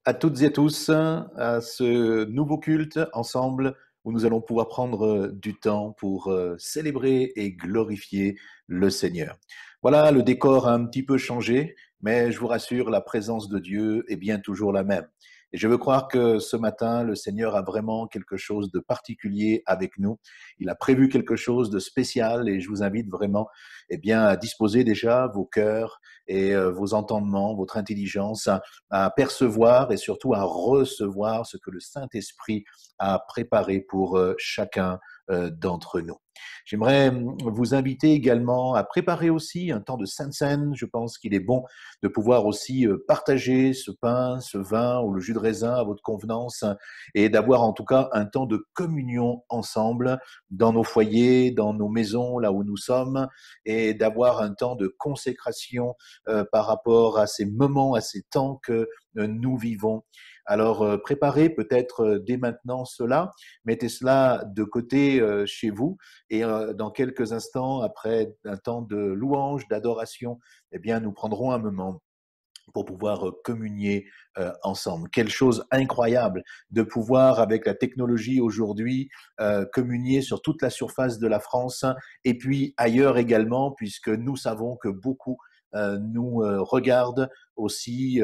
À toutes et tous à ce nouveau culte ensemble où nous allons pouvoir prendre du temps pour célébrer et glorifier le Seigneur. Voilà, le décor a un petit peu changé, mais je vous rassure, la présence de Dieu est bien toujours la même. Et je veux croire que ce matin, le Seigneur a vraiment quelque chose de particulier avec nous. Il a prévu quelque chose de spécial et je vous invite vraiment à disposer déjà vos cœurs et vos entendements, votre intelligence à percevoir et surtout à recevoir ce que le Saint-Esprit a préparé pour chacun d'entre nous. J'aimerais vous inviter également à préparer aussi un temps de Sainte Seine. Je pense qu'il est bon de pouvoir aussi partager ce pain, ce vin ou le jus de raisin à votre convenance et d'avoir en tout cas un temps de communion ensemble dans nos foyers, dans nos maisons, là où nous sommes, et d'avoir un temps de consécration par rapport à ces moments, à ces temps que nous vivons. Alors, préparez peut-être dès maintenant cela, mettez cela de côté chez vous et dans quelques instants, après un temps de louange, d'adoration, eh bien, nous prendrons un moment pour pouvoir communier ensemble. Quelle chose incroyable de pouvoir, avec la technologie aujourd'hui, communier sur toute la surface de la France et puis ailleurs également, puisque nous savons que beaucoup nous regardent aussi,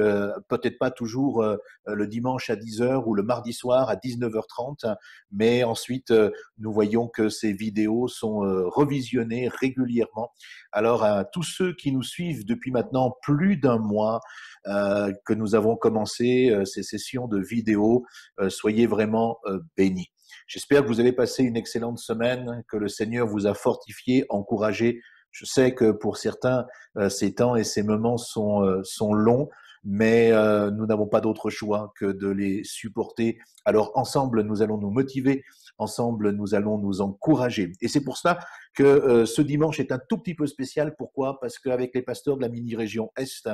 peut-être pas toujours le dimanche à 10 heures ou le mardi soir à 19h30, mais ensuite nous voyons que ces vidéos sont revisionnées régulièrement. Alors à tous ceux qui nous suivent depuis maintenant plus d'un mois, que nous avons commencé ces sessions de vidéo. Soyez vraiment bénis. J'espère que vous avez passé une excellente semaine, que le Seigneur vous a fortifié, encouragé. Je sais que pour certains, ces temps et ces moments sont longs, mais nous n'avons pas d'autre choix que de les supporter. Alors ensemble, nous allons nous motiver, ensemble, nous allons nous encourager. Et c'est pour cela que ce dimanche est un tout petit peu spécial. Pourquoi? Parce qu'avec les pasteurs de la mini-région Est,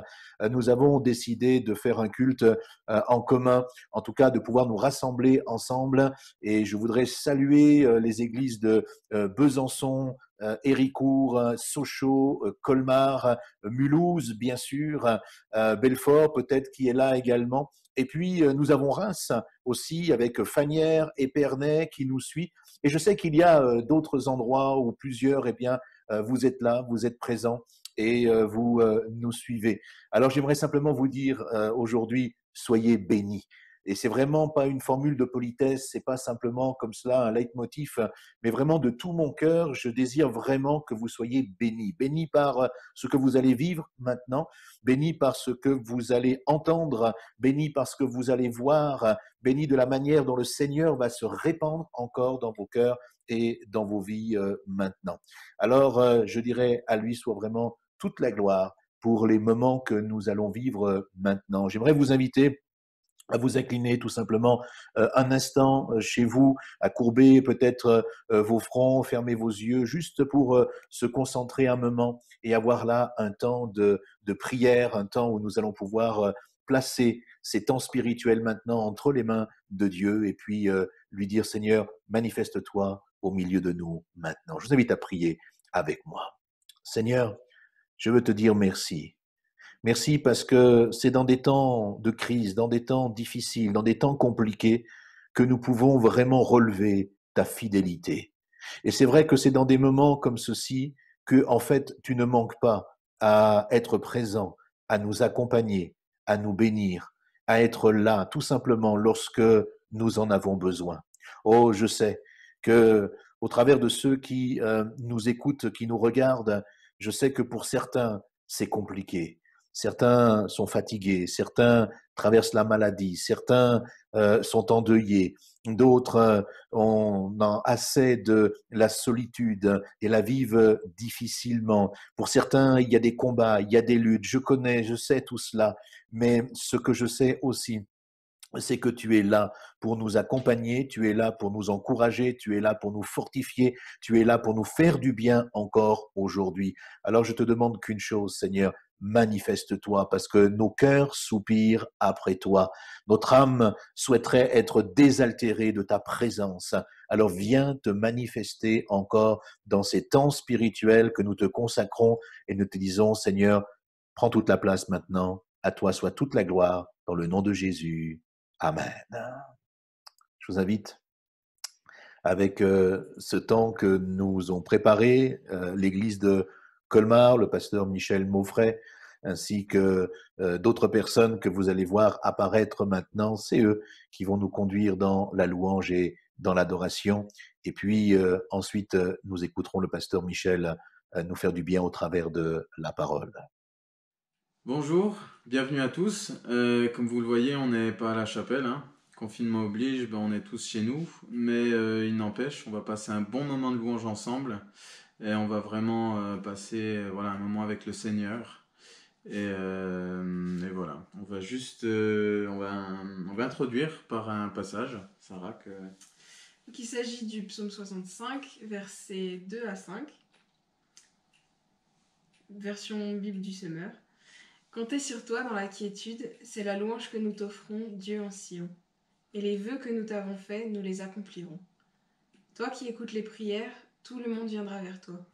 nous avons décidé de faire un culte en commun, en tout cas de pouvoir nous rassembler ensemble. Et je voudrais saluer les églises de Besançon, Héricourt, Sochaux, Colmar, Mulhouse, bien sûr, Belfort peut-être qui est là également. Et puis, nous avons Reims aussi, avec Fagnières, Épernay qui nous suit. Et je sais qu'il y a d'autres endroits où plusieurs, vous êtes là, vous êtes présents et vous nous suivez. Alors, j'aimerais simplement vous dire aujourd'hui, soyez bénis. Et c'est vraiment pas une formule de politesse, c'est pas simplement comme cela un leitmotiv, mais vraiment de tout mon cœur, je désire vraiment que vous soyez bénis. Bénis par ce que vous allez vivre maintenant, bénis par ce que vous allez entendre, bénis par ce que vous allez voir, bénis de la manière dont le Seigneur va se répandre encore dans vos cœurs et dans vos vies maintenant. Alors, je dirais à lui soit vraiment toute la gloire pour les moments que nous allons vivre maintenant. J'aimerais vous inviter à vous incliner tout simplement un instant chez vous, à courber peut-être vos fronts, fermer vos yeux, juste pour se concentrer un moment et avoir là un temps de prière, un temps où nous allons pouvoir placer ces temps spirituels maintenant entre les mains de Dieu et puis lui dire Seigneur, manifeste-toi au milieu de nous maintenant. Je vous invite à prier avec moi. Seigneur, je veux te dire merci. Merci parce que c'est dans des temps de crise, dans des temps difficiles, dans des temps compliqués que nous pouvons vraiment relever ta fidélité. Et c'est vrai que c'est dans des moments comme ceci que, en fait, tu ne manques pas à être présent, à nous accompagner, à nous bénir, à être là, tout simplement, lorsque nous en avons besoin. Oh, je sais que, au travers de ceux qui nous écoutent, qui nous regardent, je sais que pour certains, c'est compliqué. Certains sont fatigués, certains traversent la maladie, certains sont endeuillés, d'autres ont assez de la solitude et la vivent difficilement. Pour certains, il y a des combats, il y a des luttes. Je connais, je sais tout cela, mais ce que je sais aussi, c'est que tu es là pour nous accompagner, tu es là pour nous encourager, tu es là pour nous fortifier, tu es là pour nous faire du bien encore aujourd'hui. Alors je te demande qu'une chose, Seigneur, manifeste-toi parce que nos cœurs soupirent après toi. Notre âme souhaiterait être désaltérée de ta présence. Alors viens te manifester encore dans ces temps spirituels que nous te consacrons et nous te disons, Seigneur, prends toute la place maintenant. À toi soit toute la gloire dans le nom de Jésus. Amen. Je vous invite, avec ce temps que nous ont préparé l'église de Colmar, le pasteur Michel Maufray, ainsi que d'autres personnes que vous allez voir apparaître maintenant. C'est eux qui vont nous conduire dans la louange et dans l'adoration. Et puis ensuite, nous écouterons le pasteur Michel nous faire du bien au travers de la parole. Bonjour, bienvenue à tous. Comme vous le voyez, on n'est pas à la chapelle, hein. Confinement oblige, on est tous chez nous, mais il n'empêche, on va passer un bon moment de louange ensemble et on va vraiment passer un moment avec le Seigneur. Et voilà, on va juste on va introduire par un passage, Sarah, que... Donc, il s'agit du psaume 65, versets 2 à 5, version Bible du Semeur. Comptez sur toi dans la quiétude, c'est la louange que nous t'offrons, Dieu en Sion. Et les vœux que nous t'avons faits, nous les accomplirons. Toi qui écoutes les prières, tout le monde viendra vers toi.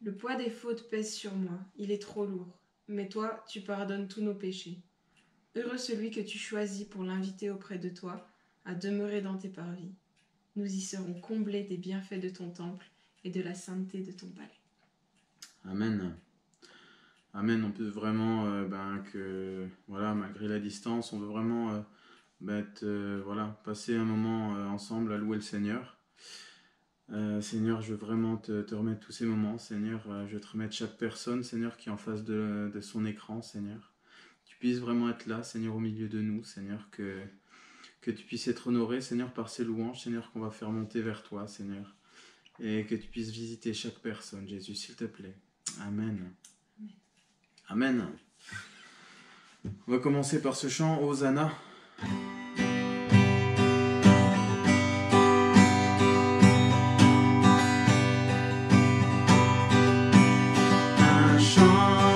Le poids des fautes pèse sur moi, il est trop lourd. Mais toi, tu pardonnes tous nos péchés. Heureux celui que tu choisis pour l'inviter auprès de toi, à demeurer dans tes parvis. Nous y serons comblés des bienfaits de ton temple et de la sainteté de ton palais. Amen. Amen, on peut vraiment, malgré la distance, on veut vraiment passer un moment ensemble à louer le Seigneur. Seigneur, je veux vraiment te remettre tous ces moments, Seigneur. Je veux te remettre chaque personne, Seigneur, qui est en face de son écran, Seigneur. Que tu puisses vraiment être là, Seigneur, au milieu de nous, Seigneur, que tu puisses être honoré, Seigneur, par ces louanges, Seigneur, qu'on va faire monter vers toi, Seigneur. Et que tu puisses visiter chaque personne, Jésus, s'il te plaît. Amen. Amen. On va commencer par ce chant, Hosanna. L'espoir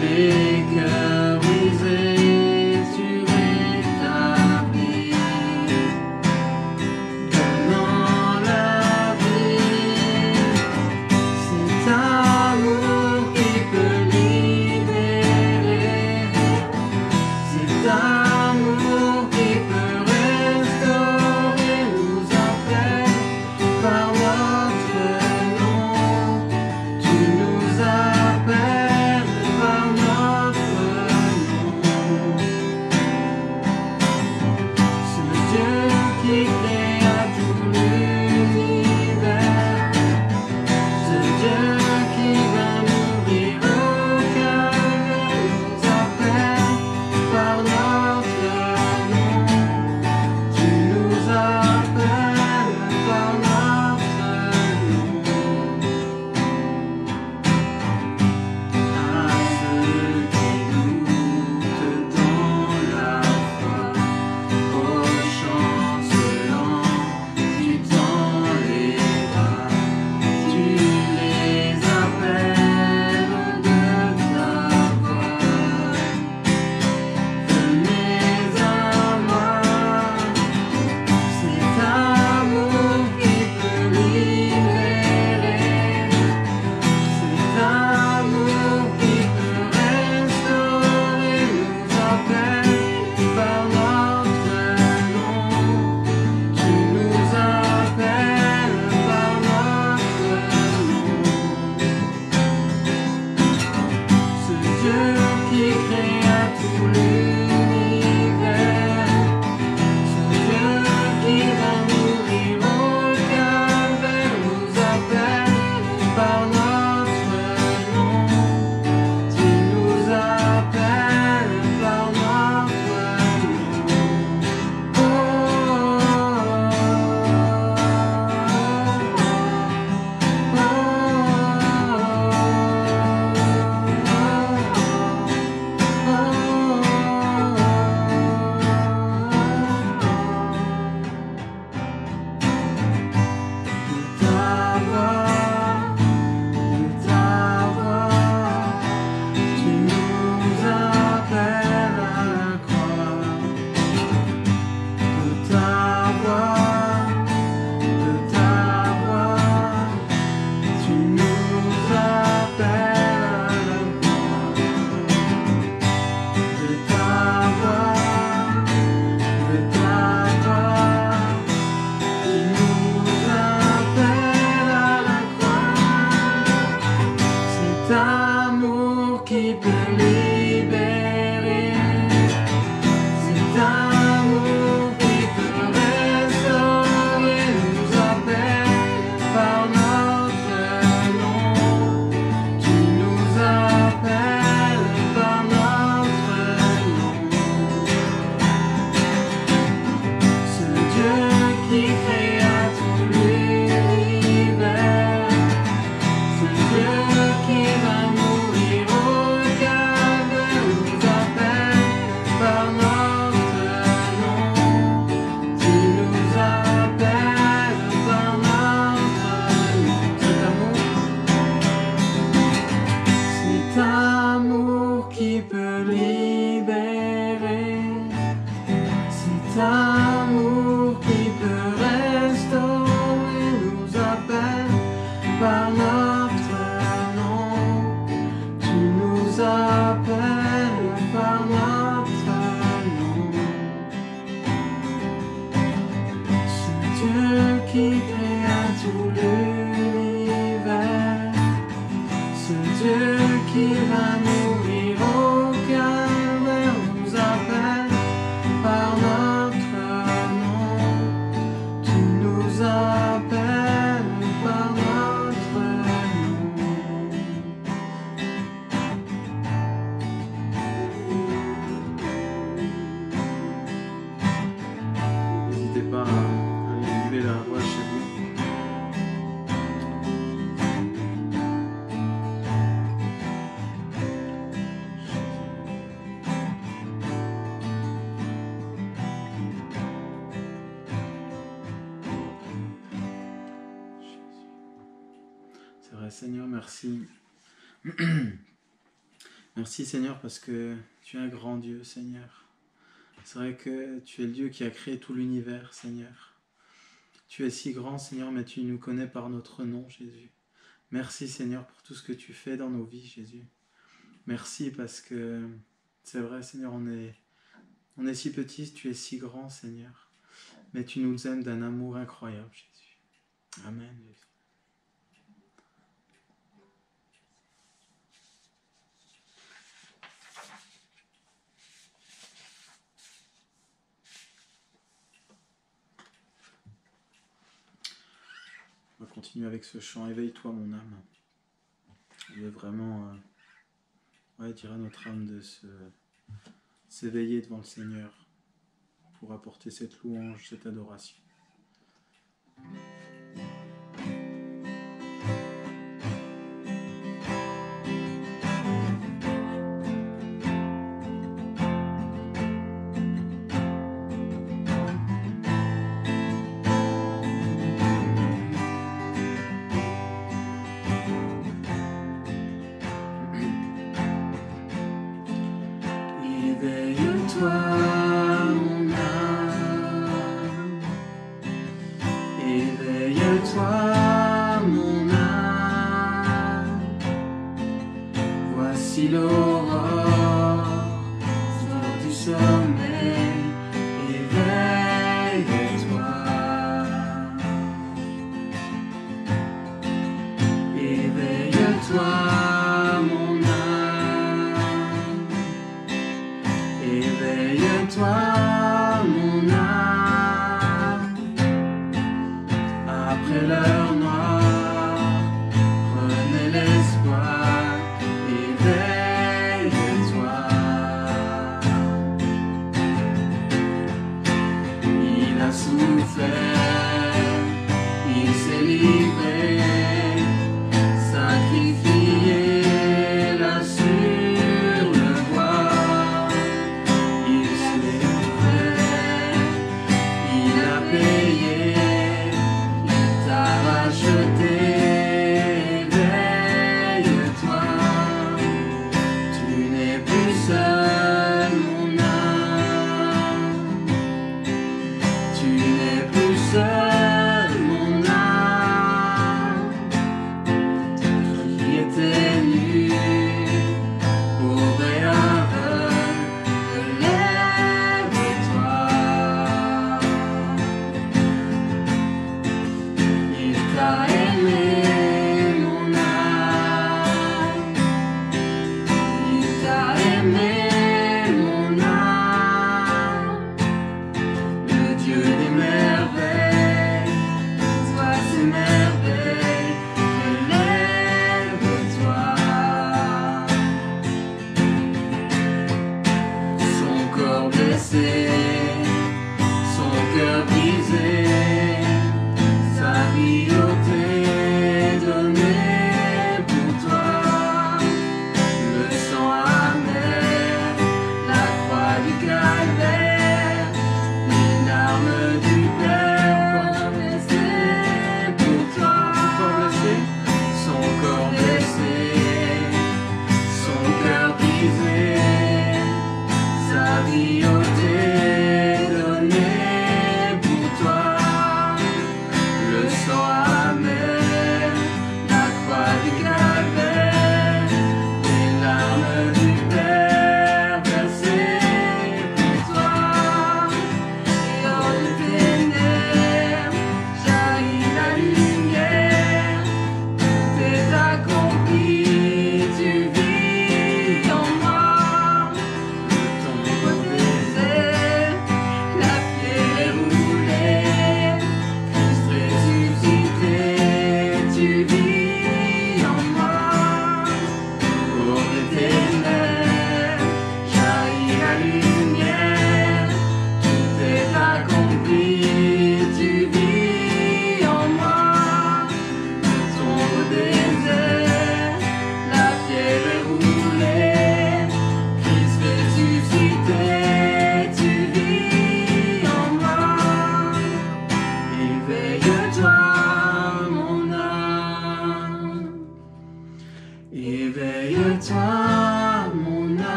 les cœurs brisés, tu rétablis, donnant la vie. C'est amour qui peut libérer, c'est amour qui peut restaurer, nous appelle par notre nom. Tu nous appelles par notre nom. Ce Dieu qui créa tout l'univers, ce Dieu qui va mourir au calvaire, nous appelle par notre nom. Tu nous appelles par notre nom. À ceux qui doutent dans la foi, aux chancelants, tu tends les bras, tu les appelles de ta voix. Venez à moi, c'est amour qui peut libérer, c'est amour qui peut restaurer, nous appelle par notre nom. Tu nous appelles par notre nom. Ce Dieu qui créa tout l'univers, ce Dieu qui va mourir au calvaire, nous appelle par notre nom. Tu nous appelles par notre nom. Tu nous appelles à la croix, de ta voix, tu nous appelles à la croix, de ta voix, tu nous appelles à la croix. C'est amour qui peut libérer, c'est amour qui peut restaurer, nous appelle par notre nom. Tu nous appelles par notre nom. Ce Dieu qui créa tout l'univers, ce Dieu qui va mourir au calvaire, nous appelle par notre nom. Tu nous appelles par notre nom. Cet amour qui peut libérer, cet amour qui peut restaurer, nous appelle par notre nom. Tu nous appelles par notre nom. Ce Dieu qui créa tout l'univers, ce Dieu qui va mourir au calvaire, nous appelle par notre nom. Tu nous appelles par notre nom. N'hésitez pas à élever la voix chez vous. C'est vrai, Seigneur, merci. Merci Seigneur parce que tu es un grand Dieu, Seigneur. C'est vrai que tu es le Dieu qui a créé tout l'univers, Seigneur. Tu es si grand, Seigneur, mais tu nous connais par notre nom, Jésus. Merci, Seigneur, pour tout ce que tu fais dans nos vies, Jésus. Merci parce que c'est vrai, Seigneur, on est si petits, tu es si grand, Seigneur. Mais tu nous aimes d'un amour incroyable, Jésus. Amen, Jésus. On va continuer avec ce chant. Éveille-toi, mon âme. Je veux vraiment dire à notre âme de s'éveiller devant le Seigneur pour apporter cette louange, cette adoration.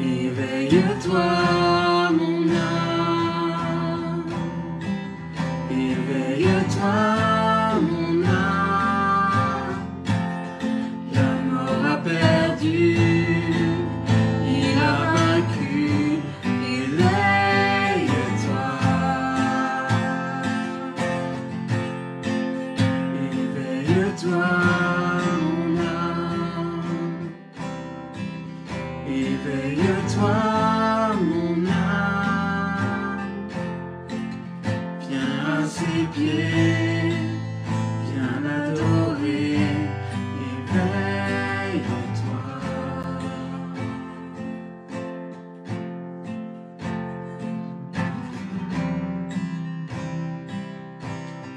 Éveille-toi, mon âme. Éveille-toi, mon âme. La mort a perdu, il a vaincu. Éveille-toi. Éveille-toi, mon âme. Éveille-toi, mon âme. Viens à ses pieds, viens l'adorer. Éveille-toi.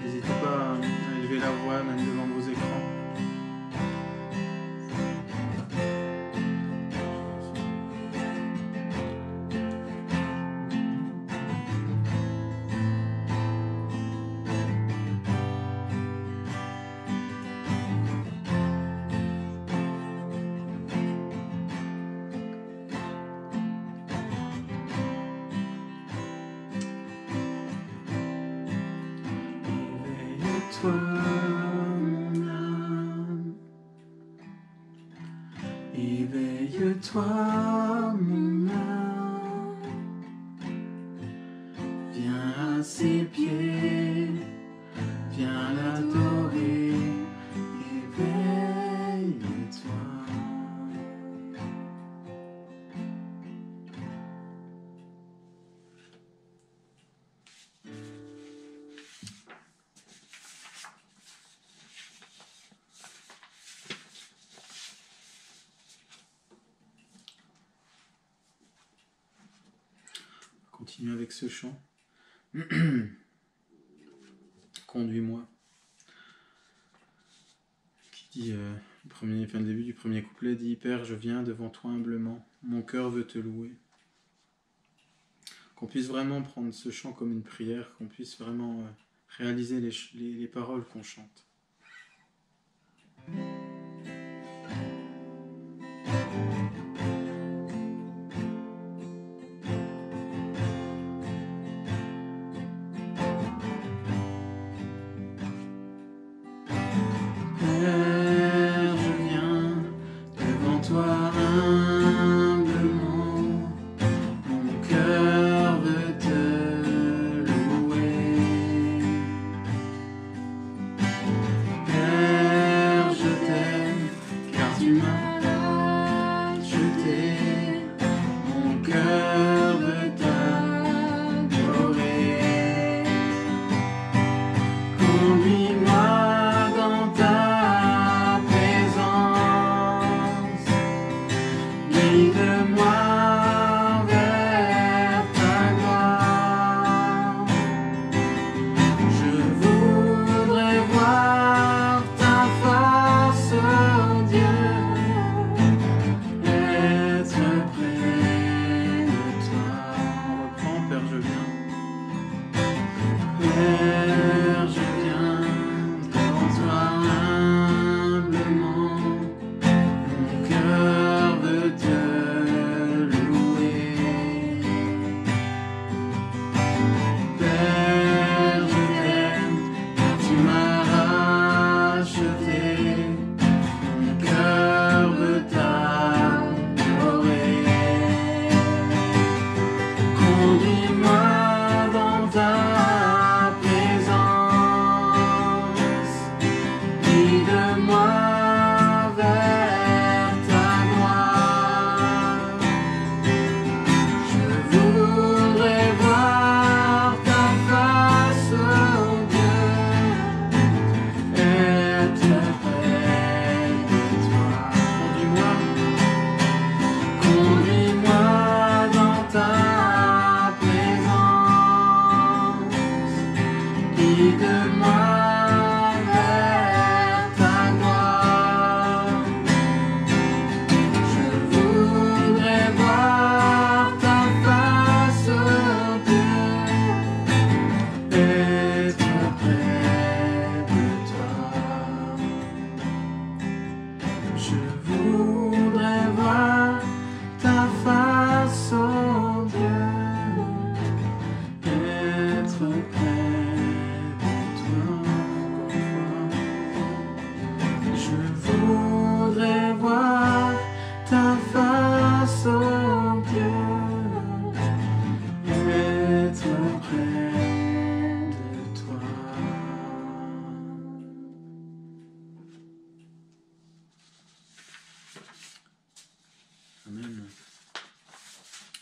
N'hésitez pas à élever la voix même devant vos écrans. Éveille-toi, mon âme. Éveille-toi, mon âme. Viens à ses pieds, viens l'adorer. Éveille-toi. Continue avec ce chant. Conduis-moi. Qui dit, le début du premier couplet dit: Père, je viens devant toi humblement, mon cœur veut te louer. Qu'on puisse vraiment prendre ce chant comme une prière, qu'on puisse vraiment réaliser les paroles qu'on chante. Père, je viens devant toi humblement, mon cœur veut te louer.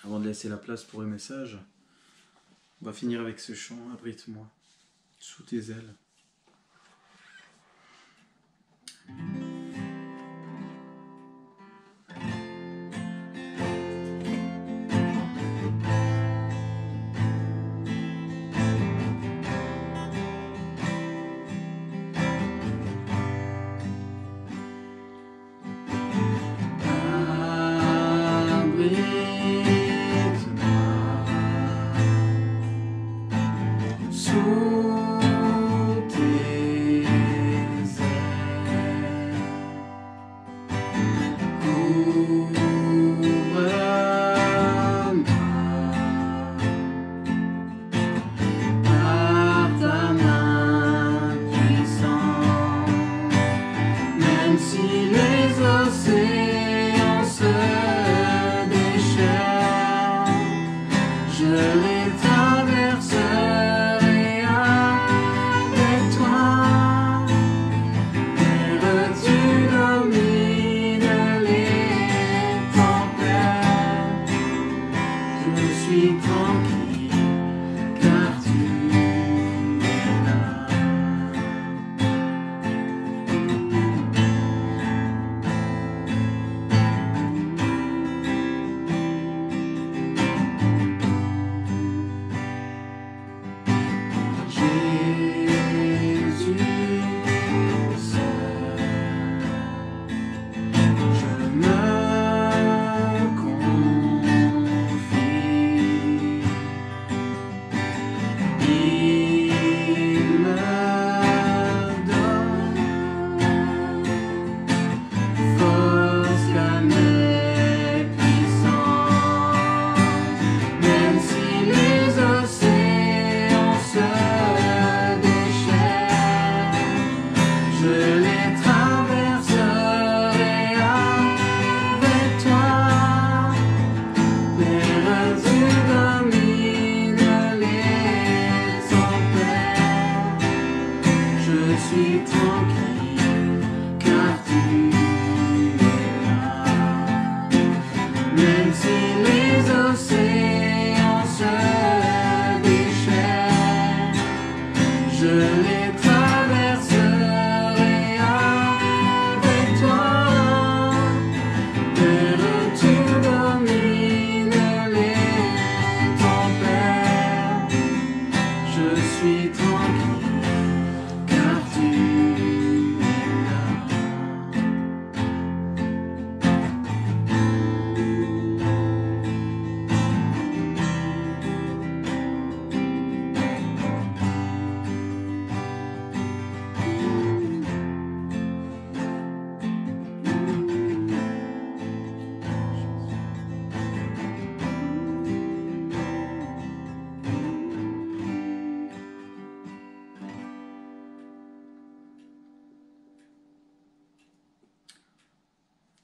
Avant de laisser la place pour le message, on va finir avec ce chant, abrite-moi sous tes ailes.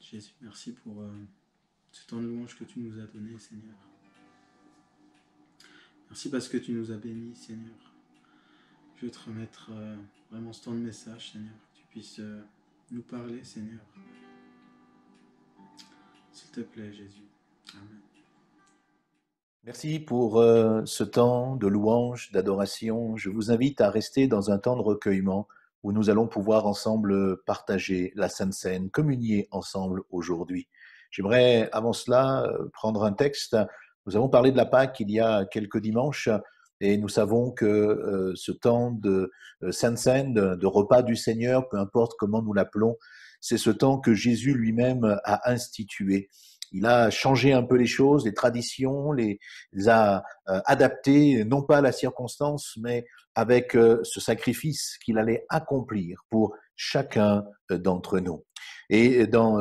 Jésus, merci pour ce temps de louange que tu nous as donné, Seigneur. Merci parce que tu nous as bénis, Seigneur. Je veux te remettre vraiment ce temps de message, Seigneur. Que tu puisses nous parler, Seigneur. S'il te plaît, Jésus. Amen. Merci pour ce temps de louange, d'adoration. Je vous invite à rester dans un temps de recueillement où nous allons pouvoir ensemble partager la Sainte Seine, communier ensemble aujourd'hui. J'aimerais, avant cela, prendre un texte. Nous avons parlé de la Pâque il y a quelques dimanches, et nous savons que ce temps de Sainte Seine, de repas du Seigneur, peu importe comment nous l'appelons, c'est ce temps que Jésus lui-même a institué. Il a changé un peu les choses, les traditions, les a adaptées, non pas à la circonstance, mais avec ce sacrifice qu'il allait accomplir pour chacun d'entre nous. Et dans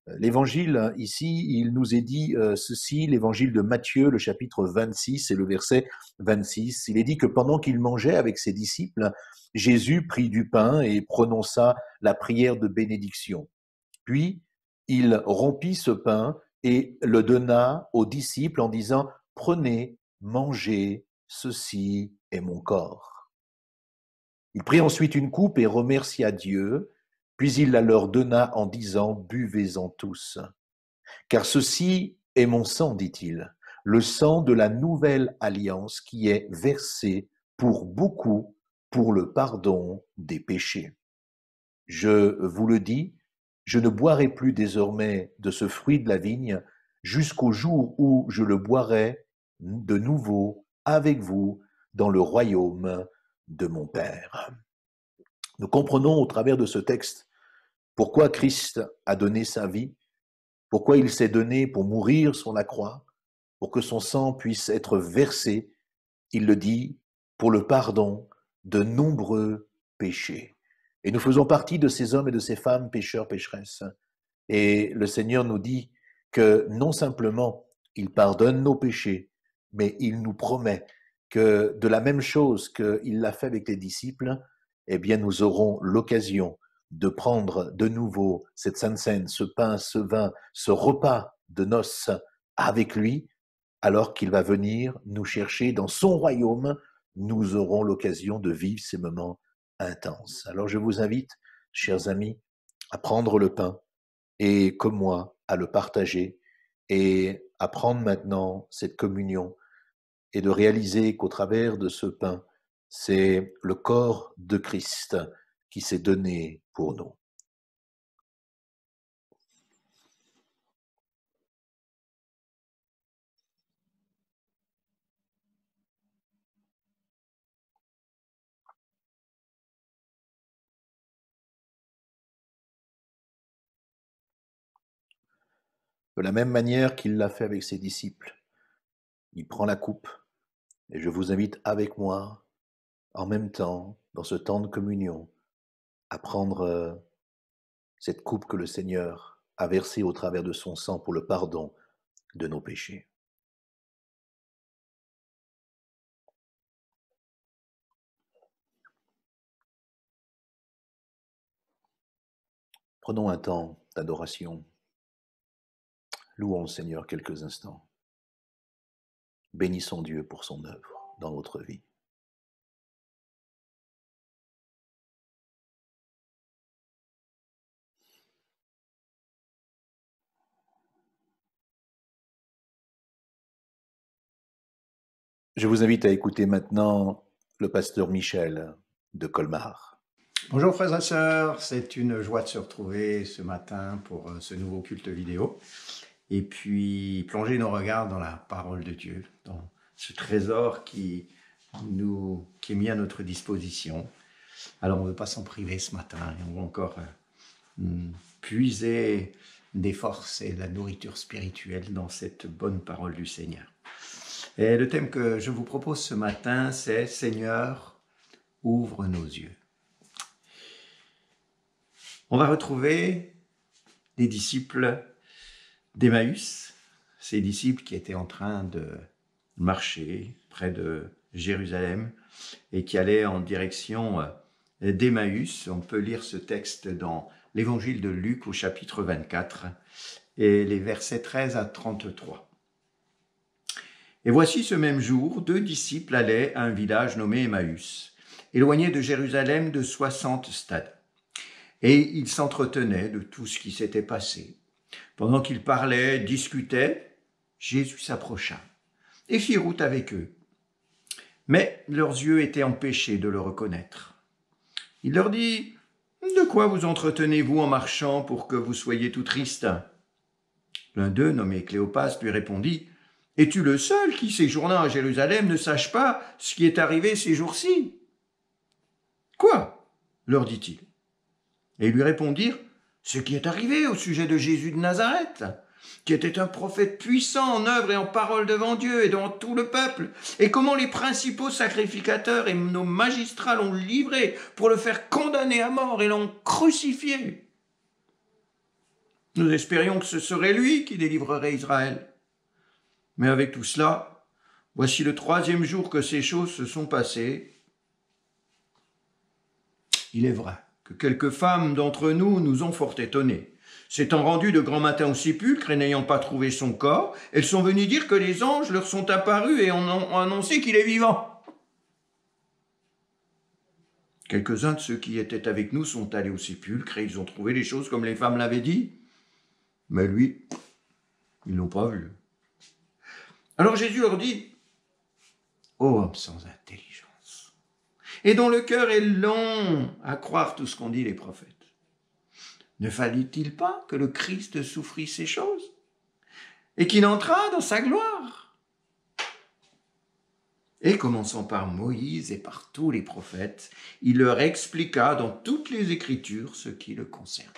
l'évangile, ici, il nous est dit ceci, l'évangile de Matthieu, le chapitre 26 et le verset 26. Il est dit que pendant qu'il mangeait avec ses disciples, Jésus prit du pain et prononça la prière de bénédiction. Puis, il rompit ce pain et le donna aux disciples en disant « Prenez, mangez, ceci est mon corps ». Il prit ensuite une coupe et remercia Dieu, puis il la leur donna en disant « Buvez-en tous, car ceci est mon sang, dit-il, le sang de la nouvelle alliance qui est versé pour beaucoup pour le pardon des péchés. Je vous le dis, je ne boirai plus désormais de ce fruit de la vigne jusqu'au jour où je le boirai de nouveau avec vous dans le royaume de mon Père. Nous comprenons au travers de ce texte pourquoi Christ a donné sa vie, pourquoi il s'est donné pour mourir sur la croix, pour que son sang puisse être versé, il le dit, pour le pardon de nombreux péchés. Et nous faisons partie de ces hommes et de ces femmes pécheurs, pécheresses. Et le Seigneur nous dit que non simplement il pardonne nos péchés, mais il nous promet que de la même chose qu'il l'a fait avec les disciples, eh bien nous aurons l'occasion de prendre de nouveau cette Sainte Seine, ce pain, ce vin, ce repas de noces avec lui, alors qu'il va venir nous chercher dans son royaume. Nous aurons l'occasion de vivre ces moments intenses. Alors je vous invite, chers amis, à prendre le pain et comme moi, à le partager et à prendre maintenant cette communion et de réaliser qu'au travers de ce pain, c'est le corps de Christ qui s'est donné pour nous. De la même manière qu'il l'a fait avec ses disciples, il prend la coupe et je vous invite avec moi, en même temps, dans ce temps de communion, à prendre cette coupe que le Seigneur a versée au travers de son sang pour le pardon de nos péchés. Prenons un temps d'adoration. Louons le Seigneur quelques instants. Bénissons Dieu pour son œuvre dans notre vie. Je vous invite à écouter maintenant le pasteur Michel de Colmar. Bonjour frères et sœurs, c'est une joie de se retrouver ce matin pour ce nouveau culte vidéo et puis plonger nos regards dans la parole de Dieu, dans ce trésor qui est mis à notre disposition. Alors on ne veut pas s'en priver ce matin et on va encore puiser des forces et de la nourriture spirituelle dans cette bonne parole du Seigneur. Et le thème que je vous propose ce matin, c'est « Seigneur, ouvre nos yeux ». On va retrouver les disciples d'Emmaüs, ces disciples qui étaient en train de marcher près de Jérusalem et qui allaient en direction d'Emmaüs. On peut lire ce texte dans l'évangile de Luc au chapitre 24 et les versets 13 à 33. Et voici ce même jour, 2 disciples allaient à un village nommé Emmaüs, éloigné de Jérusalem de 60 stades. Et ils s'entretenaient de tout ce qui s'était passé. Pendant qu'ils parlaient, discutaient, Jésus s'approcha et fit route avec eux. Mais leurs yeux étaient empêchés de le reconnaître. Il leur dit, « De quoi vous entretenez-vous en marchant pour que vous soyez tout tristes ?» L'un d'eux, nommé Cléopas, lui répondit, « Es-tu le seul qui, séjournant à Jérusalem, ne sache pas ce qui est arrivé ces jours-ci ?» « Quoi ?» leur dit-il. Et ils lui répondirent, « Ce qui est arrivé au sujet de Jésus de Nazareth, qui était un prophète puissant en œuvre et en parole devant Dieu et devant tout le peuple, et comment les principaux sacrificateurs et nos magistrats l'ont livré pour le faire condamner à mort et l'ont crucifié. Nous espérions que ce serait lui qui délivrerait Israël. Mais avec tout cela, voici le 3e jour que ces choses se sont passées. Il est vrai que quelques femmes d'entre nous nous ont fort étonnés. S'étant rendues de grand matin au sépulcre et n'ayant pas trouvé son corps, elles sont venues dire que les anges leur sont apparus et ont annoncé qu'il est vivant. Quelques-uns de ceux qui étaient avec nous sont allés au sépulcre et ils ont trouvé les choses comme les femmes l'avaient dit. Mais lui, ils ne l'ont pas vu. Alors Jésus leur dit, « Ô homme sans intelligence, et dont le cœur est long à croire tout ce qu'ont dit les prophètes, ne fallait-il pas que le Christ souffrit ces choses et qu'il entrât dans sa gloire ?» Et commençant par Moïse et par tous les prophètes, il leur expliqua dans toutes les Écritures ce qui le concernait.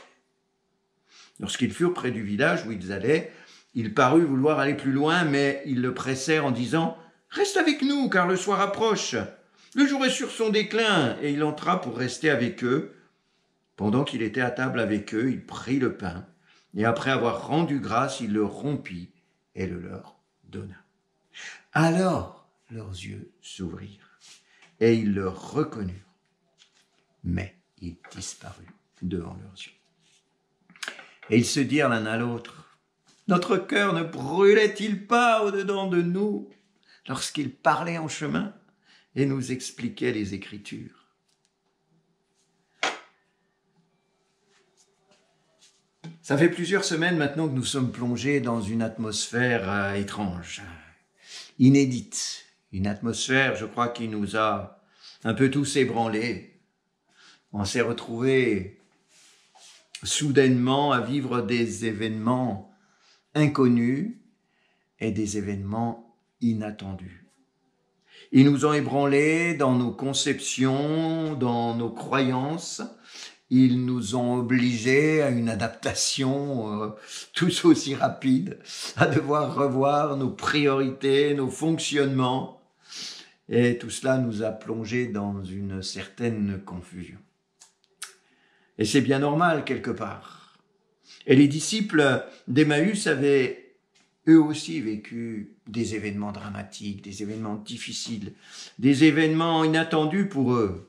Lorsqu'ils furent près du village où ils allaient, il parut vouloir aller plus loin, mais ils le pressèrent en disant « Reste avec nous, car le soir approche. Le jour est sur son déclin. » Et il entra pour rester avec eux. Pendant qu'il était à table avec eux, il prit le pain, et après avoir rendu grâce, il le rompit et le leur donna. Alors leurs yeux s'ouvrirent, et ils le reconnurent, mais il disparut devant leurs yeux. Et ils se dirent l'un à l'autre, « Notre cœur ne brûlait-il pas au-dedans de nous lorsqu'il parlait en chemin et nous expliquait les Écritures ?» Ça fait plusieurs semaines maintenant que nous sommes plongés dans une atmosphère étrange, inédite. Une atmosphère, je crois, qui nous a un peu tous ébranlés. On s'est retrouvés soudainement à vivre des événements inconnus et des événements inattendus. Ils nous ont ébranlés dans nos conceptions, dans nos croyances. Ils nous ont obligés à une adaptation tout aussi rapide, à devoir revoir nos priorités, nos fonctionnements. Et tout cela nous a plongés dans une certaine confusion. Et c'est bien normal quelque part. Et les disciples d'Emmaüs avaient eux aussi vécu des événements dramatiques, des événements difficiles, des événements inattendus pour eux,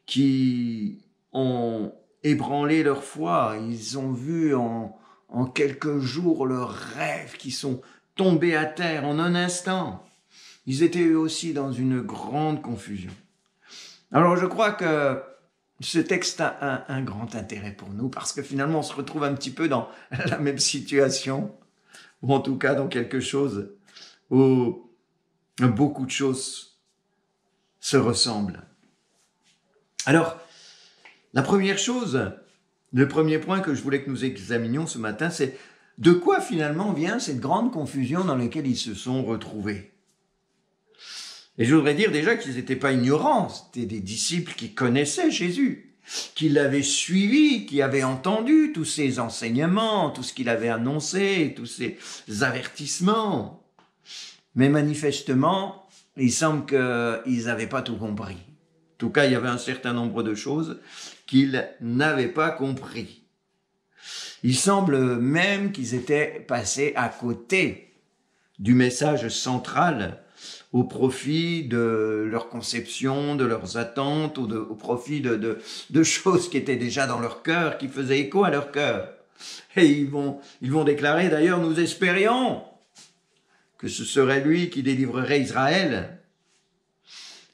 qui ont ébranlé leur foi. Ils ont vu en quelques jours leurs rêves qui sont tombés à terre en un instant. Ils étaient eux aussi dans une grande confusion. Alors je crois que ce texte a un grand intérêt pour nous parce que finalement on se retrouve un petit peu dans la même situation, ou en tout cas dans quelque chose où beaucoup de choses se ressemblent. Alors, la première chose, le premier point que je voulais que nous examinions ce matin, c'est de quoi finalement vient cette grande confusion dans laquelle ils se sont retrouvés. Et je voudrais dire déjà qu'ils n'étaient pas ignorants, c'était des disciples qui connaissaient Jésus, qui l'avaient suivi, qui avaient entendu tous ses enseignements, tout ce qu'il avait annoncé, tous ses avertissements. Mais manifestement, il semble qu'ils n'avaient pas tout compris. En tout cas, il y avait un certain nombre de choses qu'ils n'avaient pas compris. Il semble même qu'ils étaient passés à côté du message central au profit de leur conception, de leurs attentes, ou au profit de choses qui étaient déjà dans leur cœur, qui faisaient écho à leur cœur. Et ils vont déclarer d'ailleurs, nous espérions que ce serait lui qui délivrerait Israël.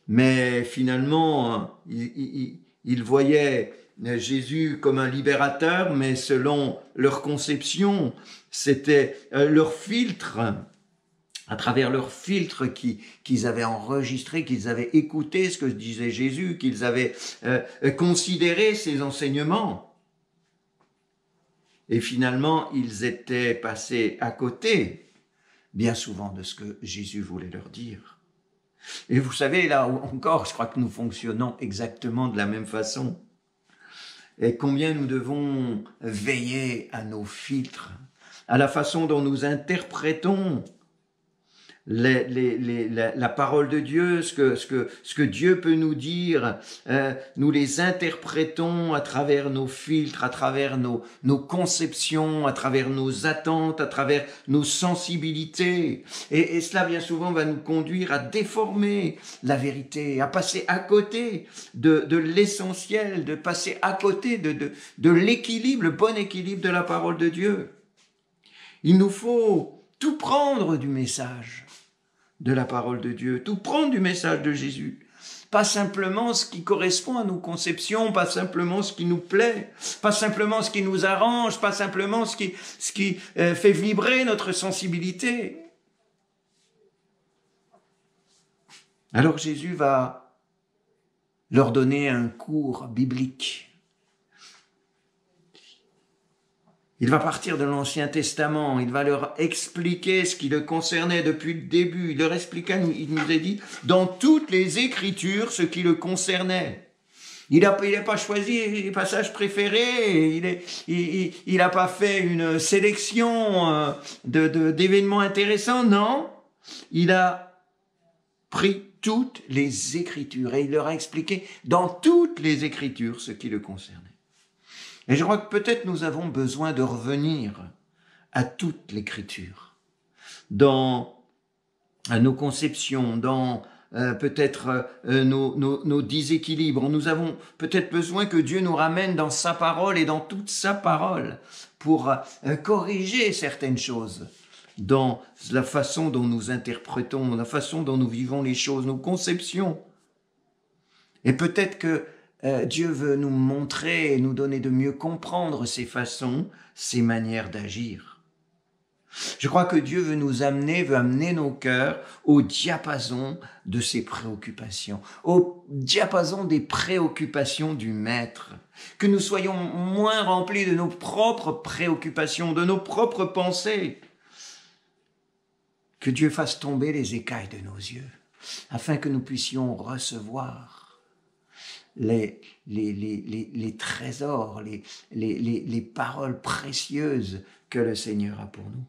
Mais finalement, ils voyaient Jésus comme un libérateur, mais selon leur conception, c'était leur filtre, à travers leur filtre qu'ils avaient enregistré, qu'ils avaient écouté ce que disait Jésus, qu'ils avaient considéré ses enseignements. Et finalement, ils étaient passés à côté, bien souvent, de ce que Jésus voulait leur dire. Et vous savez, là encore, je crois que nous fonctionnons exactement de la même façon. Et combien nous devons veiller à nos filtres, à la façon dont nous interprétons la parole de Dieu, ce que Dieu peut nous dire, nous les interprétons à travers nos filtres, à travers nos conceptions, à travers nos attentes, à travers nos sensibilités. Et cela, bien souvent, va nous conduire à déformer la vérité, à passer à côté de l'essentiel, de passer à côté de l'équilibre, le bon équilibre de la parole de Dieu. Il nous faut tout prendre du message de la parole de Dieu, tout prendre du message de Jésus. Pas simplement ce qui correspond à nos conceptions, pas simplement ce qui nous plaît, pas simplement ce qui nous arrange, pas simplement ce qui fait vibrer notre sensibilité. Alors Jésus va leur donner un cours biblique. Il va partir de l'Ancien Testament, il va leur expliquer ce qui le concernait depuis le début. Il leur expliqua, il nous a dit, dans toutes les Écritures, ce qui le concernait. Il n'a pas choisi les passages préférés, il n'a pas fait une sélection d'événements intéressants, non. Il a pris toutes les Écritures et il leur a expliqué dans toutes les Écritures ce qui le concernait. Et je crois que peut-être nous avons besoin de revenir à toute l'Écriture, à nos conceptions, dans peut-être nos déséquilibres. Nous avons peut-être besoin que Dieu nous ramène dans sa parole et dans toute sa parole pour corriger certaines choses dans la façon dont nous interprétons, la façon dont nous vivons les choses, nos conceptions. Et peut-être que Dieu veut nous montrer et nous donner de mieux comprendre ses façons, ses manières d'agir. Je crois que Dieu veut amener nos cœurs au diapason de ses préoccupations, au diapason des préoccupations du Maître. Que nous soyons moins remplis de nos propres préoccupations, de nos propres pensées. Que Dieu fasse tomber les écailles de nos yeux, afin que nous puissions recevoir les trésors, les paroles précieuses que le Seigneur a pour nous.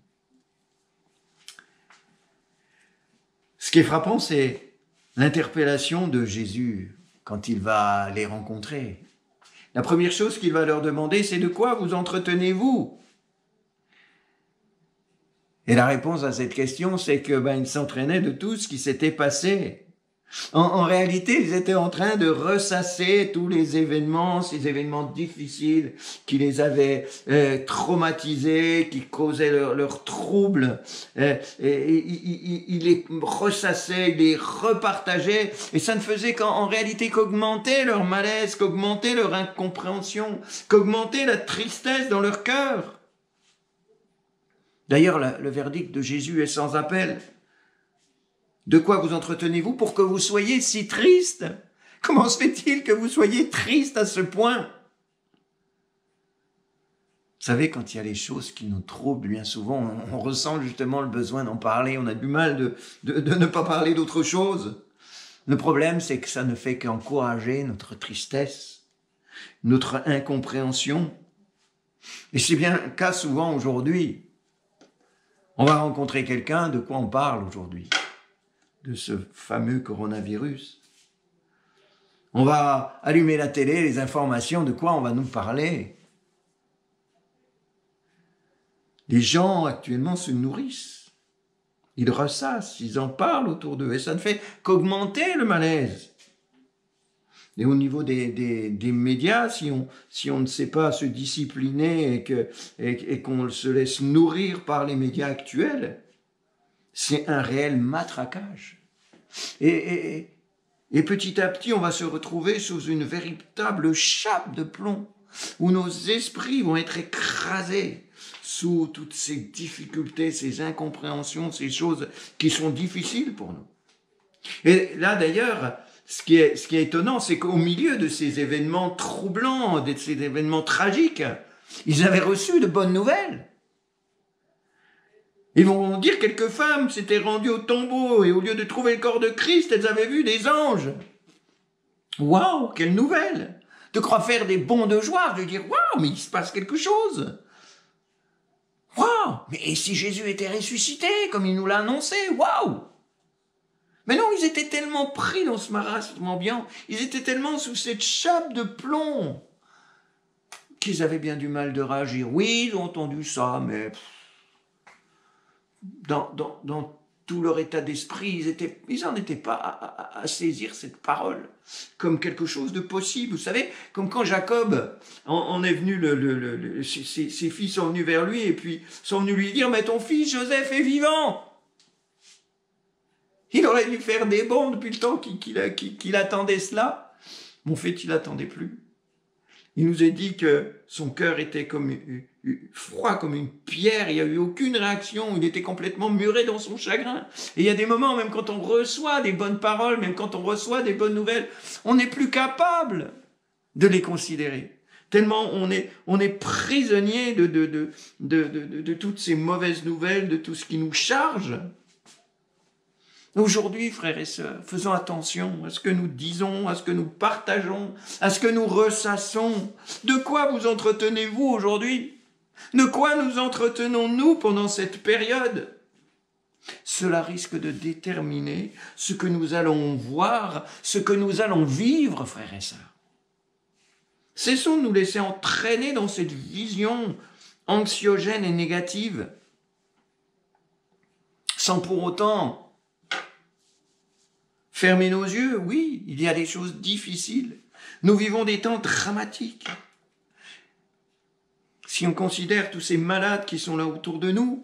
Ce qui est frappant, c'est l'interpellation de Jésus quand il va les rencontrer. La première chose qu'il va leur demander, c'est de quoi vous entretenez-vous ? Et la réponse à cette question, c'est que ils s'entraînaient de tout ce qui s'était passé. En réalité, ils étaient en train de ressasser tous les événements, ces événements difficiles qui les avaient traumatisés, qui causaient leurs troubles. Ils les ressassaient, ils les repartageaient, et ça ne faisait qu'en réalité qu'augmenter leur malaise, qu'augmenter leur incompréhension, qu'augmenter la tristesse dans leur cœur. D'ailleurs, le verdict de Jésus est sans appel. De quoi vous entretenez-vous pour que vous soyez si triste ? Comment se fait-il que vous soyez triste à ce point ? Vous savez, quand il y a les choses qui nous troublent, bien souvent, on ressent justement le besoin d'en parler. On a du mal de ne pas parler d'autre chose. Le problème, c'est que ça ne fait qu'encourager notre tristesse, notre incompréhension. Et c'est bien le cas souvent aujourd'hui. On va rencontrer quelqu'un, de quoi on parle aujourd'hui ? De ce fameux coronavirus. On va allumer la télé, les informations, de quoi on va nous parler. Les gens actuellement se nourrissent, ils ressassent, ils en parlent autour d'eux, et ça ne fait qu'augmenter le malaise. Et au niveau des médias, si on ne sait pas se discipliner et qu'on se laisse nourrir par les médias actuels, c'est un réel matraquage. Et petit à petit, on va se retrouver sous une véritable chape de plomb, où nos esprits vont être écrasés sous toutes ces difficultés, ces incompréhensions, ces choses qui sont difficiles pour nous. Et là, d'ailleurs, ce qui est étonnant, c'est qu'au milieu de ces événements troublants, de ces événements tragiques, ils avaient reçu de bonnes nouvelles. Ils vont dire que quelques femmes s'étaient rendues au tombeau et au lieu de trouver le corps de Christ, elles avaient vu des anges. Waouh, quelle nouvelle! De croire faire des bonds de joie, de dire waouh, mais il se passe quelque chose. Waouh, mais et si Jésus était ressuscité comme il nous l'a annoncé, waouh! Mais non, ils étaient tellement pris dans ce marasme ambiant, ils étaient tellement sous cette chape de plomb qu'ils avaient bien du mal de réagir. Oui, ils ont entendu ça, mais dans tout leur état d'esprit, ils n'en étaient pas à saisir cette parole comme quelque chose de possible. Vous savez, comme quand Jacob on est venu, ses fils sont venus vers lui et puis sont venus lui dire « Mais ton fils Joseph est vivant !» Il aurait dû faire des bonds depuis le temps qu'il attendait cela. Mon fait, il n'attendait plus. Il nous est dit que son cœur était comme froid comme une pierre, il n'y a eu aucune réaction, il était complètement muré dans son chagrin. Et il y a des moments, même quand on reçoit des bonnes paroles, même quand on reçoit des bonnes nouvelles, on n'est plus capable de les considérer. Tellement on est prisonnier de toutes ces mauvaises nouvelles, de tout ce qui nous charge. Aujourd'hui, frères et sœurs, faisons attention à ce que nous disons, à ce que nous partageons, à ce que nous ressassons. De quoi vous entretenez-vous aujourd'hui? De quoi nous entretenons-nous pendant cette période? Cela risque de déterminer ce que nous allons voir, ce que nous allons vivre, frères et sœurs. Cessons de nous laisser entraîner dans cette vision anxiogène et négative, sans pour autant fermer nos yeux. Oui, il y a des choses difficiles. Nous vivons des temps dramatiques. Si on considère tous ces malades qui sont là autour de nous,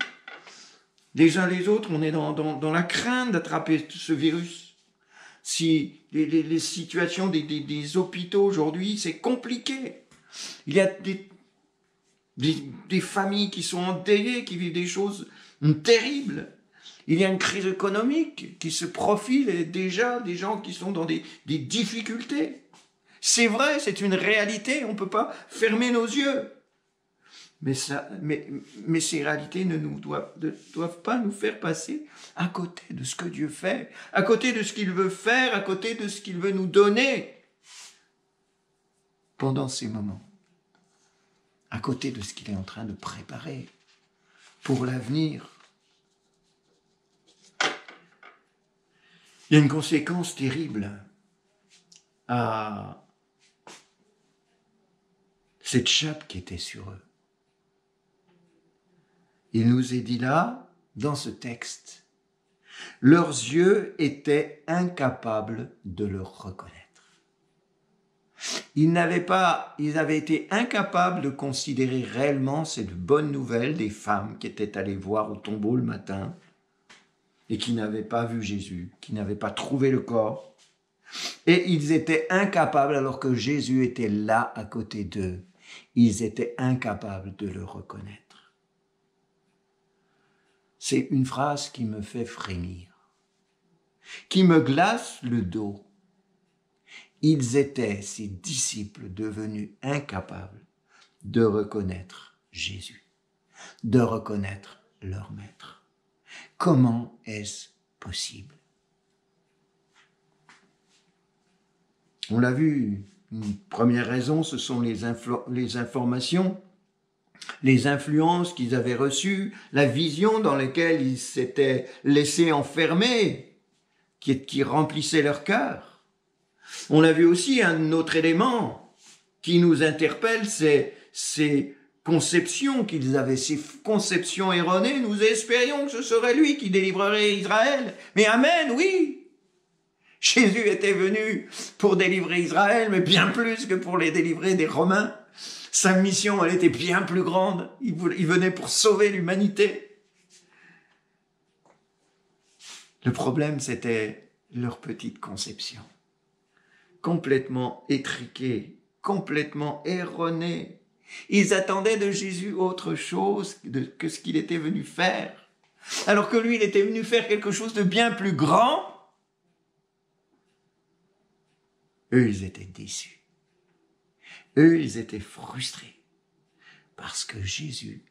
les uns les autres, on est dans la crainte d'attraper ce virus. Si les situations des hôpitaux aujourd'hui, c'est compliqué. Il y a des familles qui sont endeuillées, qui vivent des choses terribles. Il y a une crise économique qui se profile et déjà des gens qui sont dans des difficultés. C'est vrai, c'est une réalité, on ne peut pas fermer nos yeux. Mais ces réalités ne doivent pas nous faire passer à côté de ce que Dieu fait, à côté de ce qu'il veut faire, à côté de ce qu'il veut nous donner pendant ces moments, à côté de ce qu'il est en train de préparer pour l'avenir. Il y a une conséquence terrible à cette chape qui était sur eux. Il nous est dit là, dans ce texte, leurs yeux étaient incapables de le reconnaître. Ils avaient été incapables de considérer réellement cette bonne nouvelle des femmes qui étaient allées voir au tombeau le matin et qui n'avaient pas vu Jésus, qui n'avaient pas trouvé le corps. Et ils étaient incapables, alors que Jésus était là à côté d'eux, ils étaient incapables de le reconnaître. C'est une phrase qui me fait frémir, qui me glace le dos. Ils étaient, ces disciples, devenus incapables de reconnaître Jésus, de reconnaître leur maître. Comment est-ce possible? On l'a vu, une première raison, ce sont les informations, les influences qu'ils avaient reçues, la vision dans laquelle ils s'étaient laissés enfermer, qui remplissait leur cœur. On a vu aussi un autre élément qui nous interpelle, c'est ces conceptions qu'ils avaient, ces conceptions erronées. Nous espérions que ce serait lui qui délivrerait Israël. Mais amen, oui. Jésus était venu pour délivrer Israël, mais bien plus que pour les délivrer des Romains. Sa mission, elle était bien plus grande. Il venait pour sauver l'humanité. Le problème, c'était leur petite conception. Complètement étriquée, complètement erronée. Ils attendaient de Jésus autre chose que ce qu'il était venu faire. Alors que lui, il était venu faire quelque chose de bien plus grand. Eux, ils étaient déçus. Eux, ils étaient frustrés. Parce que Jésus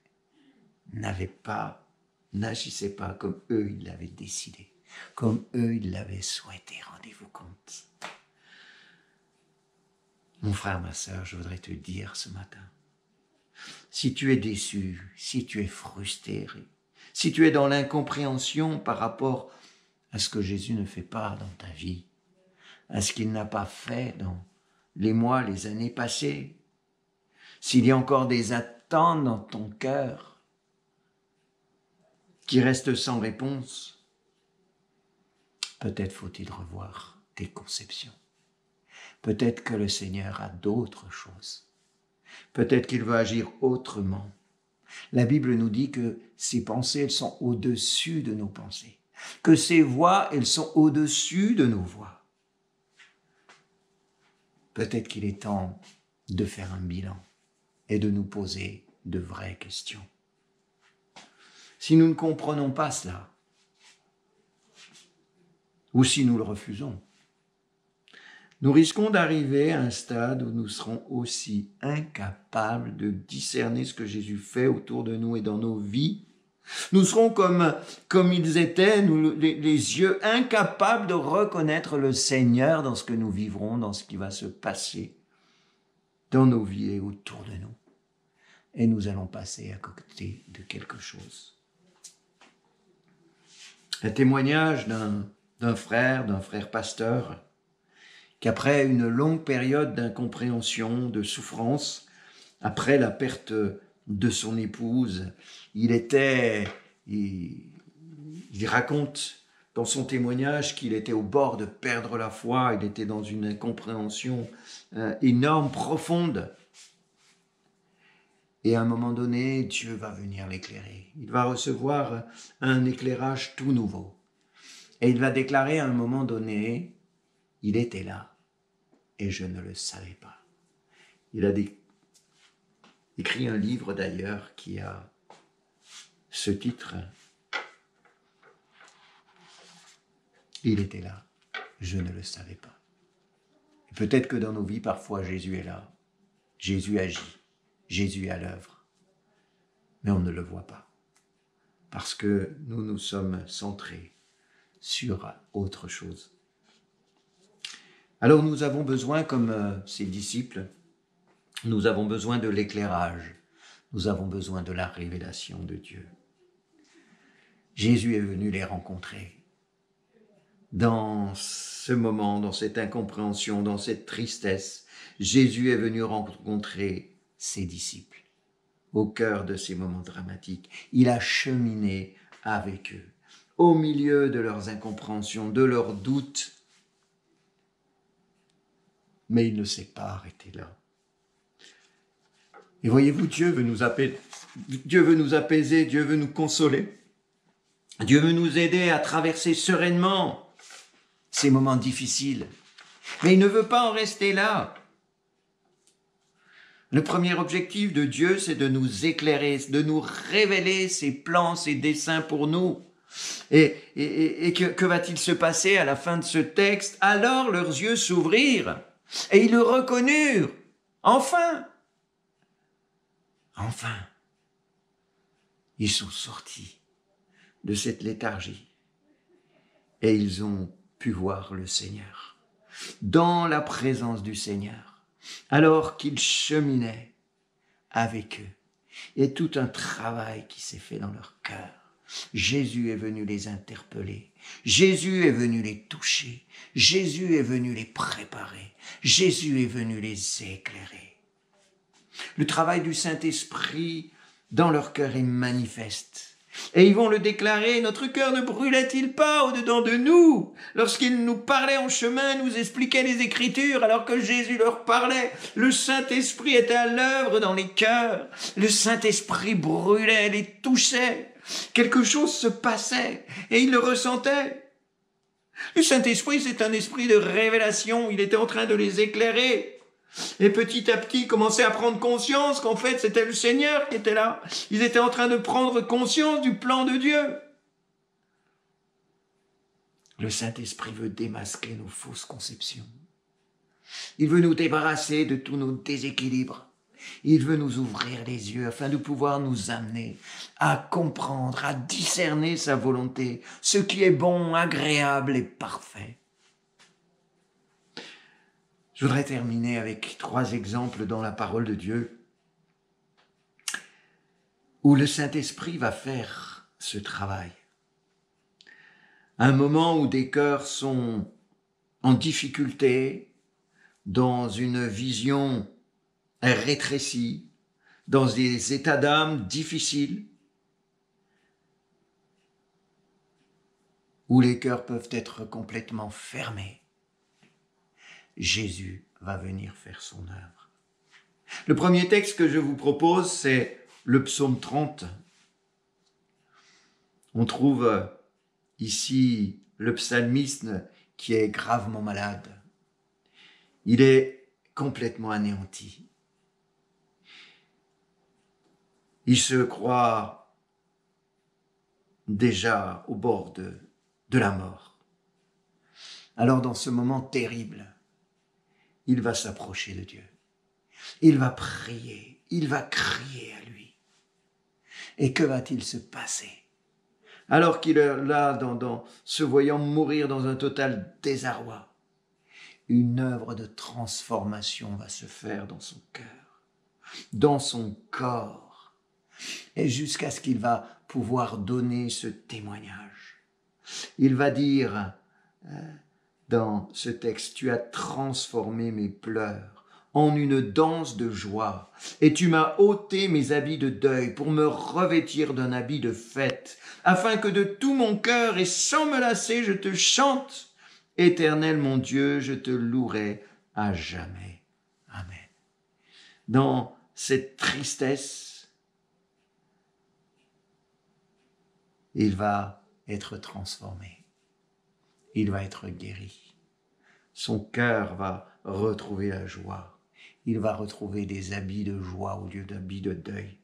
n'agissait pas comme eux, ils l'avaient décidé. Comme eux, ils l'avaient souhaité. Rendez-vous compte. Mon frère, ma sœur, je voudrais te dire ce matin, si tu es déçu, si tu es frustré, si tu es dans l'incompréhension par rapport à ce que Jésus ne fait pas dans ta vie, à ce qu'il n'a pas fait dans les mois, les années passées, s'il y a encore des attentes dans ton cœur qui restent sans réponse, peut-être faut-il revoir tes conceptions. Peut-être que le Seigneur a d'autres choses. Peut-être qu'il veut agir autrement. La Bible nous dit que ses pensées, elles sont au-dessus de nos pensées. Que ses voies, elles sont au-dessus de nos voies. Peut-être qu'il est temps de faire un bilan et de nous poser de vraies questions. Si nous ne comprenons pas cela, ou si nous le refusons, nous risquons d'arriver à un stade où nous serons aussi incapables de discerner ce que Jésus fait autour de nous et dans nos vies. Nous serons comme ils étaient, les yeux incapables de reconnaître le Seigneur dans ce que nous vivrons, dans ce qui va se passer dans nos vies et autour de nous. Et nous allons passer à côté de quelque chose. Un témoignage d'un frère pasteur, qu'après une longue période d'incompréhension, de souffrance, après la perte de son épouse, il raconte dans son témoignage qu'il était au bord de perdre la foi, il était dans une incompréhension énorme, profonde. Et à un moment donné, Dieu va venir l'éclairer. Il va recevoir un éclairage tout nouveau. Et il va déclarer à un moment donné, il était là et je ne le savais pas. Il a écrit un livre d'ailleurs qui a ce titre. Il était là, je ne le savais pas. Et peut-être que dans nos vies, parfois, Jésus est là. Jésus agit. Jésus est à l'œuvre. Mais on ne le voit pas. Parce que nous sommes centrés sur autre chose. Alors nous avons besoin, comme ces disciples, nous avons besoin de l'éclairage. Nous avons besoin de la révélation de Dieu. Jésus est venu les rencontrer. Dans ce moment, dans cette incompréhension, dans cette tristesse, Jésus est venu rencontrer ses disciples. Au cœur de ces moments dramatiques, il a cheminé avec eux, au milieu de leurs incompréhensions, de leurs doutes. Mais il ne s'est pas arrêté là. Et voyez-vous, Dieu veut nous apaiser, Dieu veut nous consoler. Dieu veut nous aider à traverser sereinement ces moments difficiles. Mais il ne veut pas en rester là. Le premier objectif de Dieu, c'est de nous éclairer, de nous révéler ses plans, ses desseins pour nous. Et que va-t-il se passer à la fin de ce texte? Alors leurs yeux s'ouvrirent et ils le reconnurent. Enfin, ils sont sortis de cette léthargie et ils ont pu voir le Seigneur, dans la présence du Seigneur, alors qu'ils cheminaient avec eux. Il y a tout un travail qui s'est fait dans leur cœur. Jésus est venu les interpeller. Jésus est venu les toucher. Jésus est venu les préparer. Jésus est venu les éclairer. Le travail du Saint-Esprit dans leur cœur est manifeste. Et ils vont le déclarer, notre cœur ne brûlait-il pas au-dedans de nous lorsqu'il nous parlait en chemin, nous expliquait les Écritures alors que Jésus leur parlait. Le Saint-Esprit était à l'œuvre dans les cœurs. Le Saint-Esprit brûlait, les touchait. Quelque chose se passait et ils le ressentaient. Le Saint-Esprit, c'est un esprit de révélation. Il était en train de les éclairer. Et petit à petit, ils commençaient à prendre conscience qu'en fait, c'était le Seigneur qui était là. Ils étaient en train de prendre conscience du plan de Dieu. Le Saint-Esprit veut démasquer nos fausses conceptions. Il veut nous débarrasser de tous nos déséquilibres. Il veut nous ouvrir les yeux afin de pouvoir nous amener à comprendre, à discerner sa volonté, ce qui est bon, agréable et parfait. Je voudrais terminer avec 3 exemples dans la parole de Dieu où le Saint-Esprit va faire ce travail. Un moment où des cœurs sont en difficulté, dans une vision rétrécie, dans des états d'âme difficiles, où les cœurs peuvent être complètement fermés. Jésus va venir faire son œuvre. Le premier texte que je vous propose, c'est le psaume 30. On trouve ici le psalmiste qui est gravement malade. Il est complètement anéanti. Il se croit déjà au bord de la mort. Alors dans ce moment terrible, il va s'approcher de Dieu. Il va prier, il va crier à lui. Et que va-t-il se passer? Alors qu'il est là, se voyant mourir dans un total désarroi, une œuvre de transformation va se faire dans son cœur, dans son corps, et jusqu'à ce qu'il va pouvoir donner ce témoignage. Il va dire dans ce texte, « Tu as transformé mes pleurs en une danse de joie, et tu m'as ôté mes habits de deuil pour me revêtir d'un habit de fête, afin que de tout mon cœur et sans me lasser, je te chante. Éternel mon Dieu, je te louerai à jamais. Amen. » Dans cette tristesse, il va être transformé. Il va être guéri. Son cœur va retrouver la joie. Il va retrouver des habits de joie au lieu d'habits de deuil.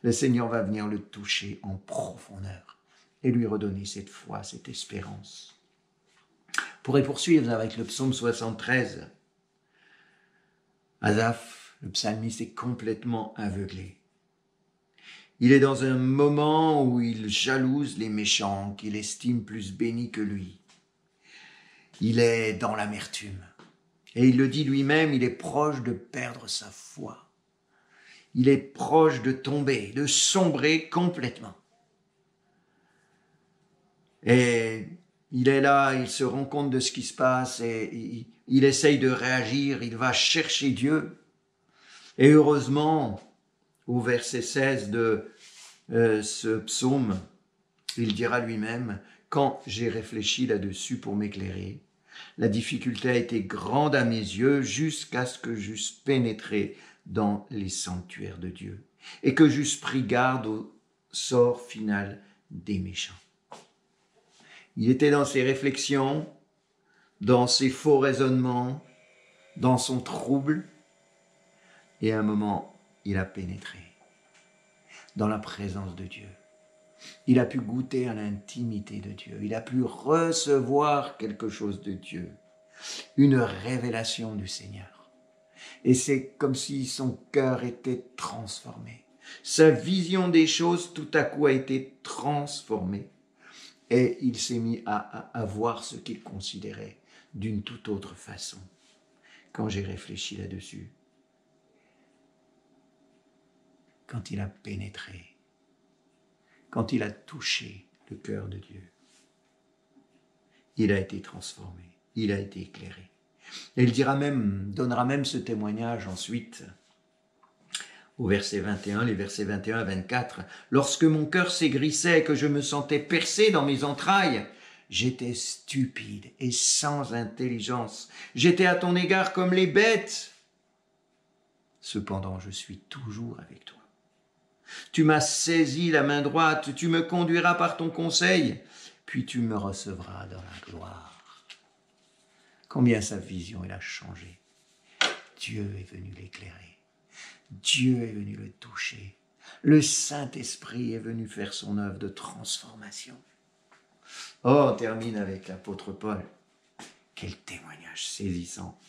Le Seigneur va venir le toucher en profondeur et lui redonner cette foi, cette espérance. On pourrait poursuivre avec le psaume 73. Asaph, le psalmiste, est complètement aveuglé. Il est dans un moment où il jalouse les méchants qu'il estime plus bénis que lui. Il est dans l'amertume. Et il le dit lui-même, il est proche de perdre sa foi. Il est proche de tomber, de sombrer complètement. Et il est là, il se rend compte de ce qui se passe et il essaye de réagir, il va chercher Dieu. Et heureusement, au verset 16 de ce psaume, il dira lui-même, « Quand j'ai réfléchi là-dessus pour m'éclairer, la difficulté a été grande à mes yeux jusqu'à ce que j'eusse pénétré dans les sanctuaires de Dieu et que j'eusse pris garde au sort final des méchants. » Il était dans ses réflexions, dans ses faux raisonnements, dans son trouble, et à un moment, il a pénétré dans la présence de Dieu. Il a pu goûter à l'intimité de Dieu. Il a pu recevoir quelque chose de Dieu, une révélation du Seigneur. Et c'est comme si son cœur était transformé. Sa vision des choses tout à coup a été transformée. Et il s'est mis à voir ce qu'il considérait d'une toute autre façon. Quand j'ai réfléchi là-dessus, quand il a pénétré, quand il a touché le cœur de Dieu, il a été transformé, il a été éclairé. Et il donnera même ce témoignage ensuite au verset 21, les versets 21 à 24. « Lorsque mon cœur s'aigrissait et que je me sentais percé dans mes entrailles, j'étais stupide et sans intelligence. J'étais à ton égard comme les bêtes. Cependant, je suis toujours avec toi. Tu m'as saisi la main droite, tu me conduiras par ton conseil, puis tu me recevras dans la gloire. » Combien sa vision elle a changé. Dieu est venu l'éclairer. Dieu est venu le toucher. Le Saint-Esprit est venu faire son œuvre de transformation. Oh, on termine avec l'apôtre Paul. Quel témoignage saisissant.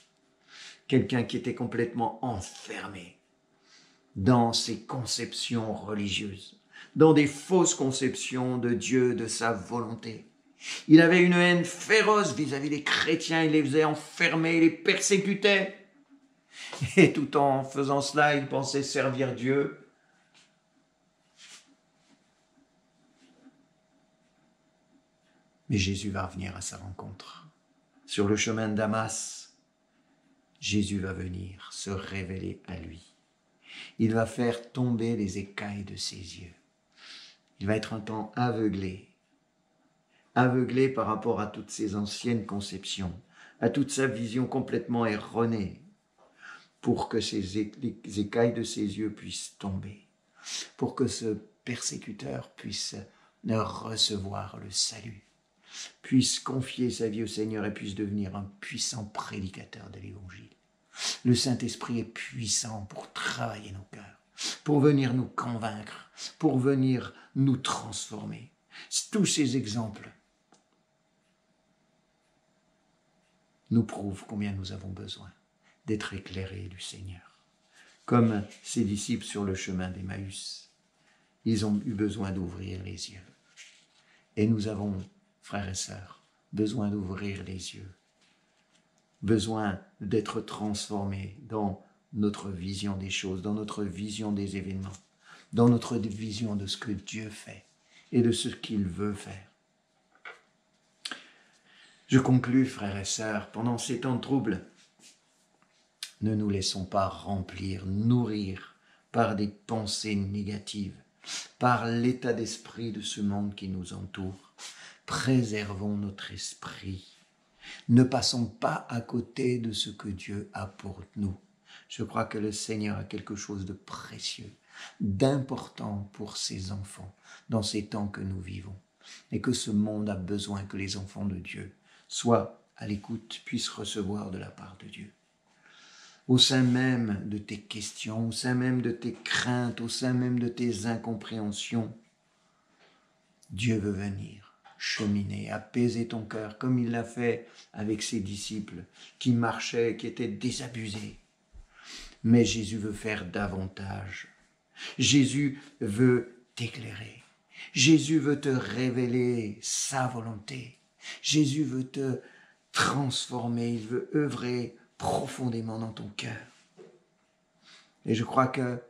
Quelqu'un qui était complètement enfermé dans ses conceptions religieuses, dans des fausses conceptions de Dieu, de sa volonté. Il avait une haine féroce vis-à-vis des chrétiens, il les faisait enfermer, il les persécutait. Et tout en faisant cela, il pensait servir Dieu. Mais Jésus va venir à sa rencontre. Sur le chemin de Damas, Jésus va venir se révéler à lui. Il va faire tomber les écailles de ses yeux. Il va être un temps aveuglé par rapport à toutes ses anciennes conceptions, à toute sa vision complètement erronée, pour que les écailles de ses yeux puissent tomber, pour que ce persécuteur puisse recevoir le salut, puisse confier sa vie au Seigneur et puisse devenir un puissant prédicateur de l'Évangile. Le Saint-Esprit est puissant pour travailler nos cœurs. pour venir nous convaincre, pour venir nous transformer. Tous ces exemples nous prouvent combien nous avons besoin d'être éclairés du Seigneur. Comme ces disciples sur le chemin d'Emmaüs, ils ont eu besoin d'ouvrir les yeux. Et nous avons, frères et sœurs, besoin d'ouvrir les yeux, besoin d'être transformés dans notre vision des choses, dans notre vision des événements, dans notre vision de ce que Dieu fait et de ce qu'il veut faire. Je conclus, frères et sœurs, pendant ces temps de trouble, ne nous laissons pas remplir, nourrir par des pensées négatives, par l'état d'esprit de ce monde qui nous entoure. Préservons notre esprit. Ne passons pas à côté de ce que Dieu a pour nous. Je crois que le Seigneur a quelque chose de précieux, d'important pour ses enfants dans ces temps que nous vivons. Et que ce monde a besoin que les enfants de Dieu soient à l'écoute, puissent recevoir de la part de Dieu. Au sein même de tes questions, au sein même de tes craintes, au sein même de tes incompréhensions, Dieu veut venir cheminer, apaiser ton cœur, comme il l'a fait avec ses disciples qui marchaient, qui étaient désabusés. Mais Jésus veut faire davantage. Jésus veut t'éclairer. Jésus veut te révéler sa volonté. Jésus veut te transformer. Il veut œuvrer profondément dans ton cœur. Et je crois que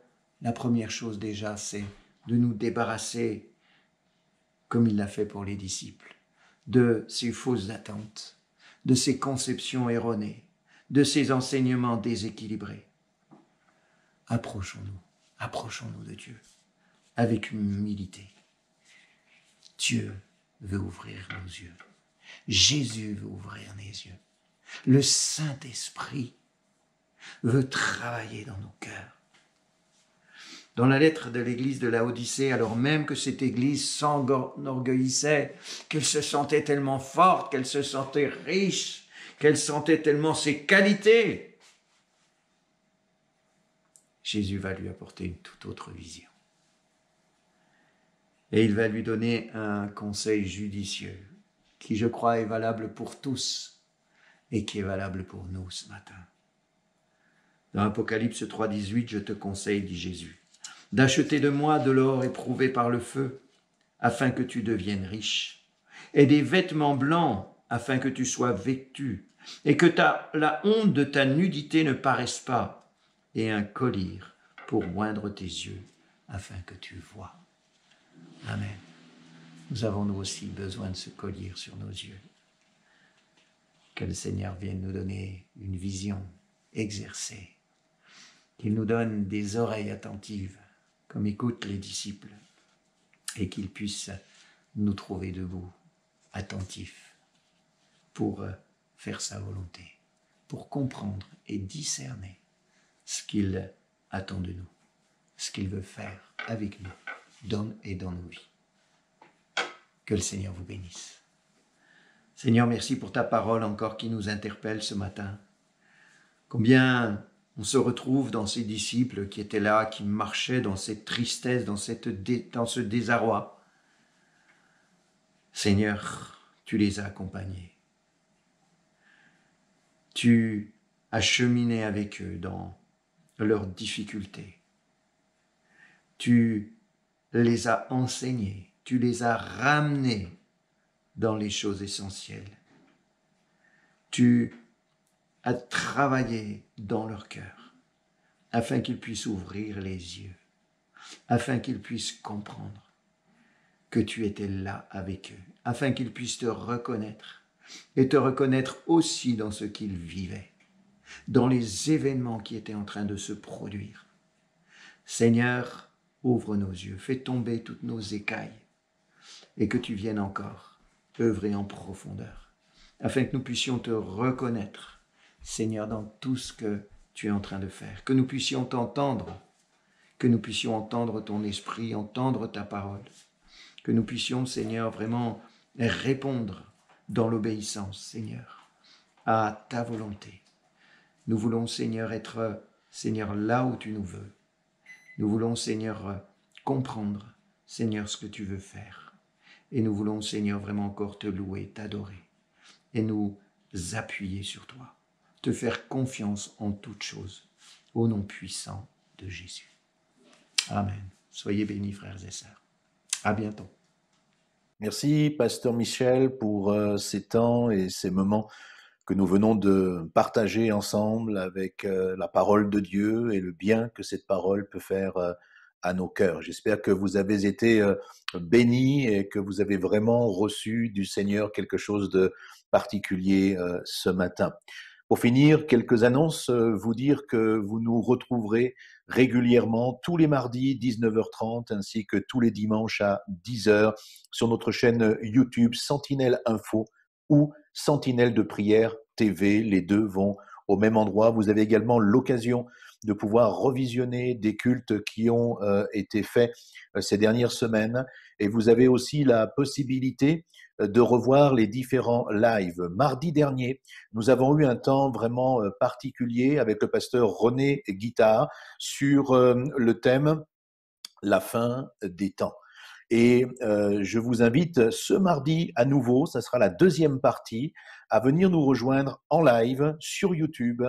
la première chose déjà, c'est de nous débarrasser, comme il l'a fait pour les disciples, de ces fausses attentes, de ces conceptions erronées, de ces enseignements déséquilibrés. Approchons-nous de Dieu avec humilité. Dieu veut ouvrir nos yeux. Jésus veut ouvrir les yeux. Le Saint-Esprit veut travailler dans nos cœurs. Dans la lettre de l'église de Laodicée, alors même que cette église s'enorgueillissait, qu'elle se sentait tellement forte, qu'elle se sentait riche, qu'elle sentait tellement ses qualités, Jésus va lui apporter une toute autre vision. Et il va lui donner un conseil judicieux qui, je crois, est valable pour tous et qui est valable pour nous ce matin. Dans Apocalypse 3,18, je te conseille, dit Jésus, d'acheter de moi de l'or éprouvé par le feu, afin que tu deviennes riche, et des vêtements blancs, afin que tu sois vêtu, et que la honte de ta nudité ne paraisse pas, et un collier pour oindre tes yeux, afin que tu vois. Amen. Nous avons nous aussi besoin de ce collier sur nos yeux. Que le Seigneur vienne nous donner une vision exercée, qu'il nous donne des oreilles attentives, comme écoutent les disciples, et qu'il puisse nous trouver debout, attentifs, pour faire sa volonté, pour comprendre et discerner ce qu'il attend de nous, ce qu'il veut faire avec nous, dans nos vies. Que le Seigneur vous bénisse. Seigneur, merci pour ta parole encore qui nous interpelle ce matin. Combien on se retrouve dans ces disciples qui étaient là, qui marchaient dans cette tristesse, dans ce désarroi. Seigneur, tu les as accompagnés. Tu as cheminé avec eux dans leurs difficultés. Tu les as enseignés, tu les as ramenés dans les choses essentielles. Tu as travaillé dans leur cœur afin qu'ils puissent ouvrir les yeux, afin qu'ils puissent comprendre que tu étais là avec eux, afin qu'ils puissent te reconnaître et te reconnaître aussi dans ce qu'ils vivaient, dans les événements qui étaient en train de se produire. Seigneur, ouvre nos yeux, fais tomber toutes nos écailles et que tu viennes encore œuvrer en profondeur, afin que nous puissions te reconnaître, Seigneur, dans tout ce que tu es en train de faire, que nous puissions t'entendre, que nous puissions entendre ton esprit, entendre ta parole, que nous puissions, Seigneur, vraiment répondre dans l'obéissance, Seigneur, à ta volonté. Nous voulons, Seigneur, être, Seigneur, là où tu nous veux, Nous voulons, Seigneur, comprendre, Seigneur, ce que tu veux faire. Et nous voulons, Seigneur, vraiment encore te louer, t'adorer et nous appuyer sur toi, te faire confiance en toutes choses, au nom puissant de Jésus. Amen. Soyez bénis, frères et sœurs. À bientôt. Merci, Pasteur Michel, pour ces temps et ces moments que nous venons de partager ensemble avec la parole de Dieu et le bien que cette parole peut faire à nos cœurs. J'espère que vous avez été bénis et que vous avez vraiment reçu du Seigneur quelque chose de particulier ce matin. Pour finir, quelques annonces, vous dire que vous nous retrouverez régulièrement tous les mardis 19h30 ainsi que tous les dimanches à 10h sur notre chaîne YouTube Sentinelle Info ou Sentinelle de Prière TV. Les deux vont au même endroit. Vous avez également l'occasion de pouvoir revisionner des cultes qui ont été faits ces dernières semaines. Et vous avez aussi la possibilité de revoir les différents lives. Mardi dernier, nous avons eu un temps vraiment particulier avec le pasteur René Guittard sur le thème « La fin des temps ». Et je vous invite ce mardi à nouveau, ça sera la deuxième partie, à venir nous rejoindre en live sur YouTube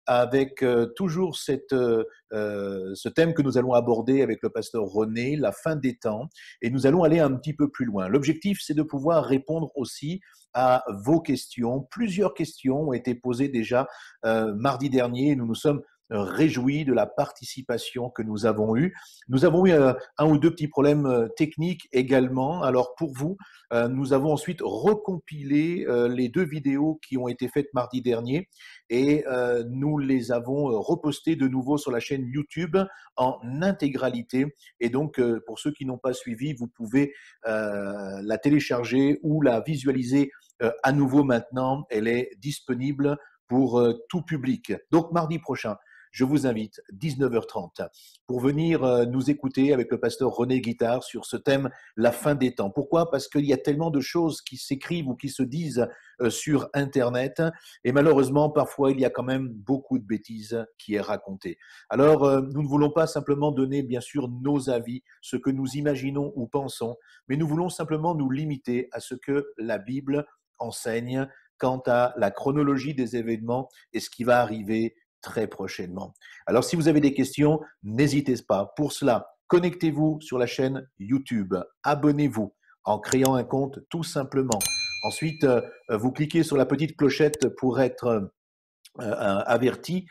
avec toujours ce thème que nous allons aborder avec le pasteur René, la fin des temps, et nous allons aller un petit peu plus loin. L'objectif, c'est de pouvoir répondre aussi à vos questions. Plusieurs questions ont été posées déjà mardi dernier, et nous nous sommes réjouis de la participation que nous avons eue. Nous avons eu un ou deux petits problèmes techniques également. Alors pour vous, nous avons ensuite recompilé les deux vidéos qui ont été faites mardi dernier et nous les avons repostées de nouveau sur la chaîne YouTube en intégralité. Et donc pour ceux qui n'ont pas suivi, vous pouvez la télécharger ou la visualiser à nouveau maintenant. Elle est disponible pour tout public. Donc mardi prochain, je vous invite, 19h30, pour venir nous écouter avec le pasteur René Guittard sur ce thème, la fin des temps. Pourquoi? Parce qu'il y a tellement de choses qui s'écrivent ou qui se disent sur Internet, et malheureusement, parfois, il y a quand même beaucoup de bêtises qui est racontée. Alors, nous ne voulons pas simplement donner, bien sûr, nos avis, ce que nous imaginons ou pensons, mais nous voulons simplement nous limiter à ce que la Bible enseigne quant à la chronologie des événements et ce qui va arriver très prochainement. Alors, si vous avez des questions, n'hésitez pas. Pour cela, connectez-vous sur la chaîne YouTube. Abonnez-vous en créant un compte tout simplement. Ensuite, vous cliquez sur la petite clochette pour être averti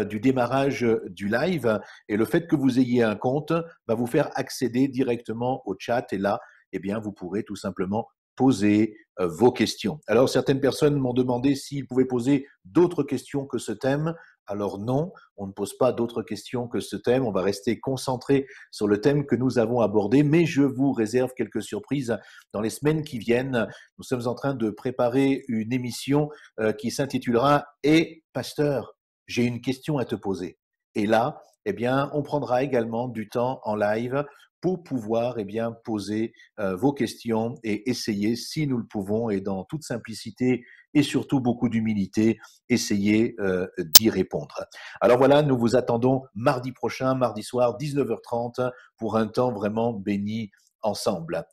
du démarrage du live. Et le fait que vous ayez un compte va vous faire accéder directement au chat. Et là, eh bien, vous pourrez tout simplement poser vos questions. Alors, certaines personnes m'ont demandé s'ils pouvaient poser d'autres questions que ce thème. Alors non, on ne pose pas d'autres questions que ce thème. On va rester concentré sur le thème que nous avons abordé, mais je vous réserve quelques surprises dans les semaines qui viennent. Nous sommes en train de préparer une émission qui s'intitulera « Et pasteur, j'ai une question à te poser ». Et là, eh bien, on prendra également du temps en live pour pouvoir poser vos questions et essayer, si nous le pouvons, et dans toute simplicité et surtout beaucoup d'humilité, essayer d'y répondre. Alors voilà, nous vous attendons mardi prochain, mardi soir, 19h30, pour un temps vraiment béni ensemble.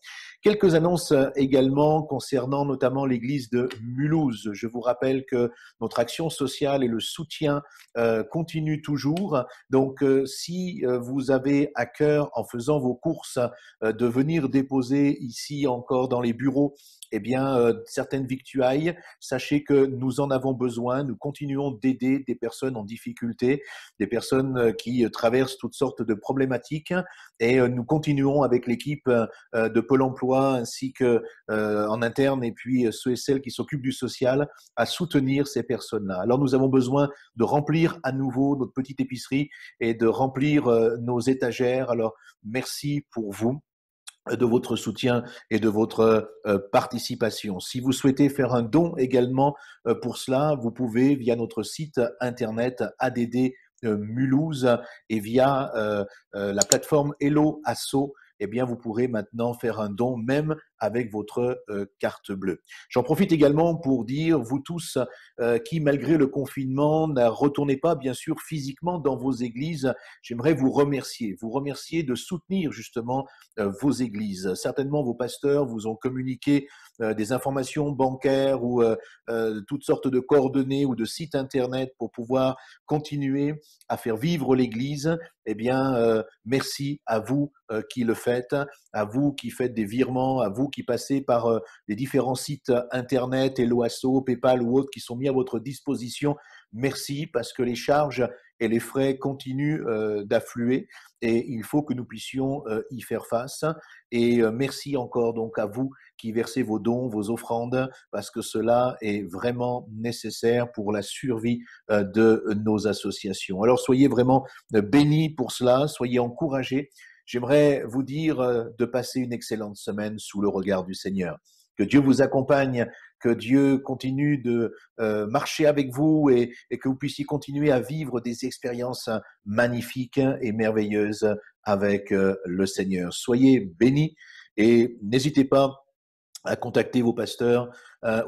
Quelques annonces également concernant notamment l'église de Mulhouse. Je vous rappelle que notre action sociale et le soutien continuent toujours. Donc, si vous avez à cœur, en faisant vos courses, de venir déposer ici encore dans les bureaux, certaines victuailles, sachez que nous en avons besoin. Nous continuons d'aider des personnes en difficulté, des personnes qui traversent toutes sortes de problématiques, et nous continuons avec l'équipe de Pôle emploi ainsi que en interne, et puis ceux et celles qui s'occupent du social, à soutenir ces personnes-là. Alors nous avons besoin de remplir à nouveau notre petite épicerie et de remplir nos étagères. Alors merci pour vous, de votre soutien et de votre participation. Si vous souhaitez faire un don également pour cela, vous pouvez via notre site internet ADD Mulhouse et via la plateforme Hello Asso. eh bien, vous pourrez maintenant faire un don même avec votre carte bleue. J'en profite également pour dire, vous tous qui, malgré le confinement, ne retournez pas, bien sûr, physiquement dans vos églises, j'aimerais vous remercier de soutenir justement vos églises. Certainement, vos pasteurs vous ont communiqué des informations bancaires ou toutes sortes de coordonnées ou de sites internet pour pouvoir continuer à faire vivre l'Église. Eh bien, merci à vous qui le faites, à vous qui faites des virements, à vous qui passez par les différents sites internet, Helloasso, PayPal ou autres qui sont mis à votre disposition. Merci parce que les charges et les frais continuent d'affluer et il faut que nous puissions y faire face. Et merci encore donc à vous qui versez vos dons, vos offrandes, parce que cela est vraiment nécessaire pour la survie de nos associations. Alors soyez vraiment bénis pour cela, soyez encouragés. J'aimerais vous dire de passer une excellente semaine sous le regard du Seigneur. Que Dieu vous accompagne, que Dieu continue de marcher avec vous et que vous puissiez continuer à vivre des expériences magnifiques et merveilleuses avec le Seigneur. Soyez bénis et n'hésitez pas à contacter vos pasteurs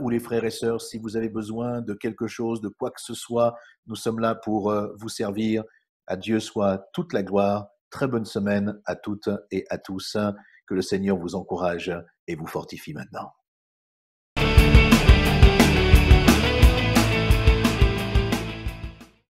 ou les frères et sœurs si vous avez besoin de quelque chose, de quoi que ce soit. Nous sommes là pour vous servir. À Dieu soit toute la gloire. Très bonne semaine à toutes et à tous. Que le Seigneur vous encourage et vous fortifie maintenant.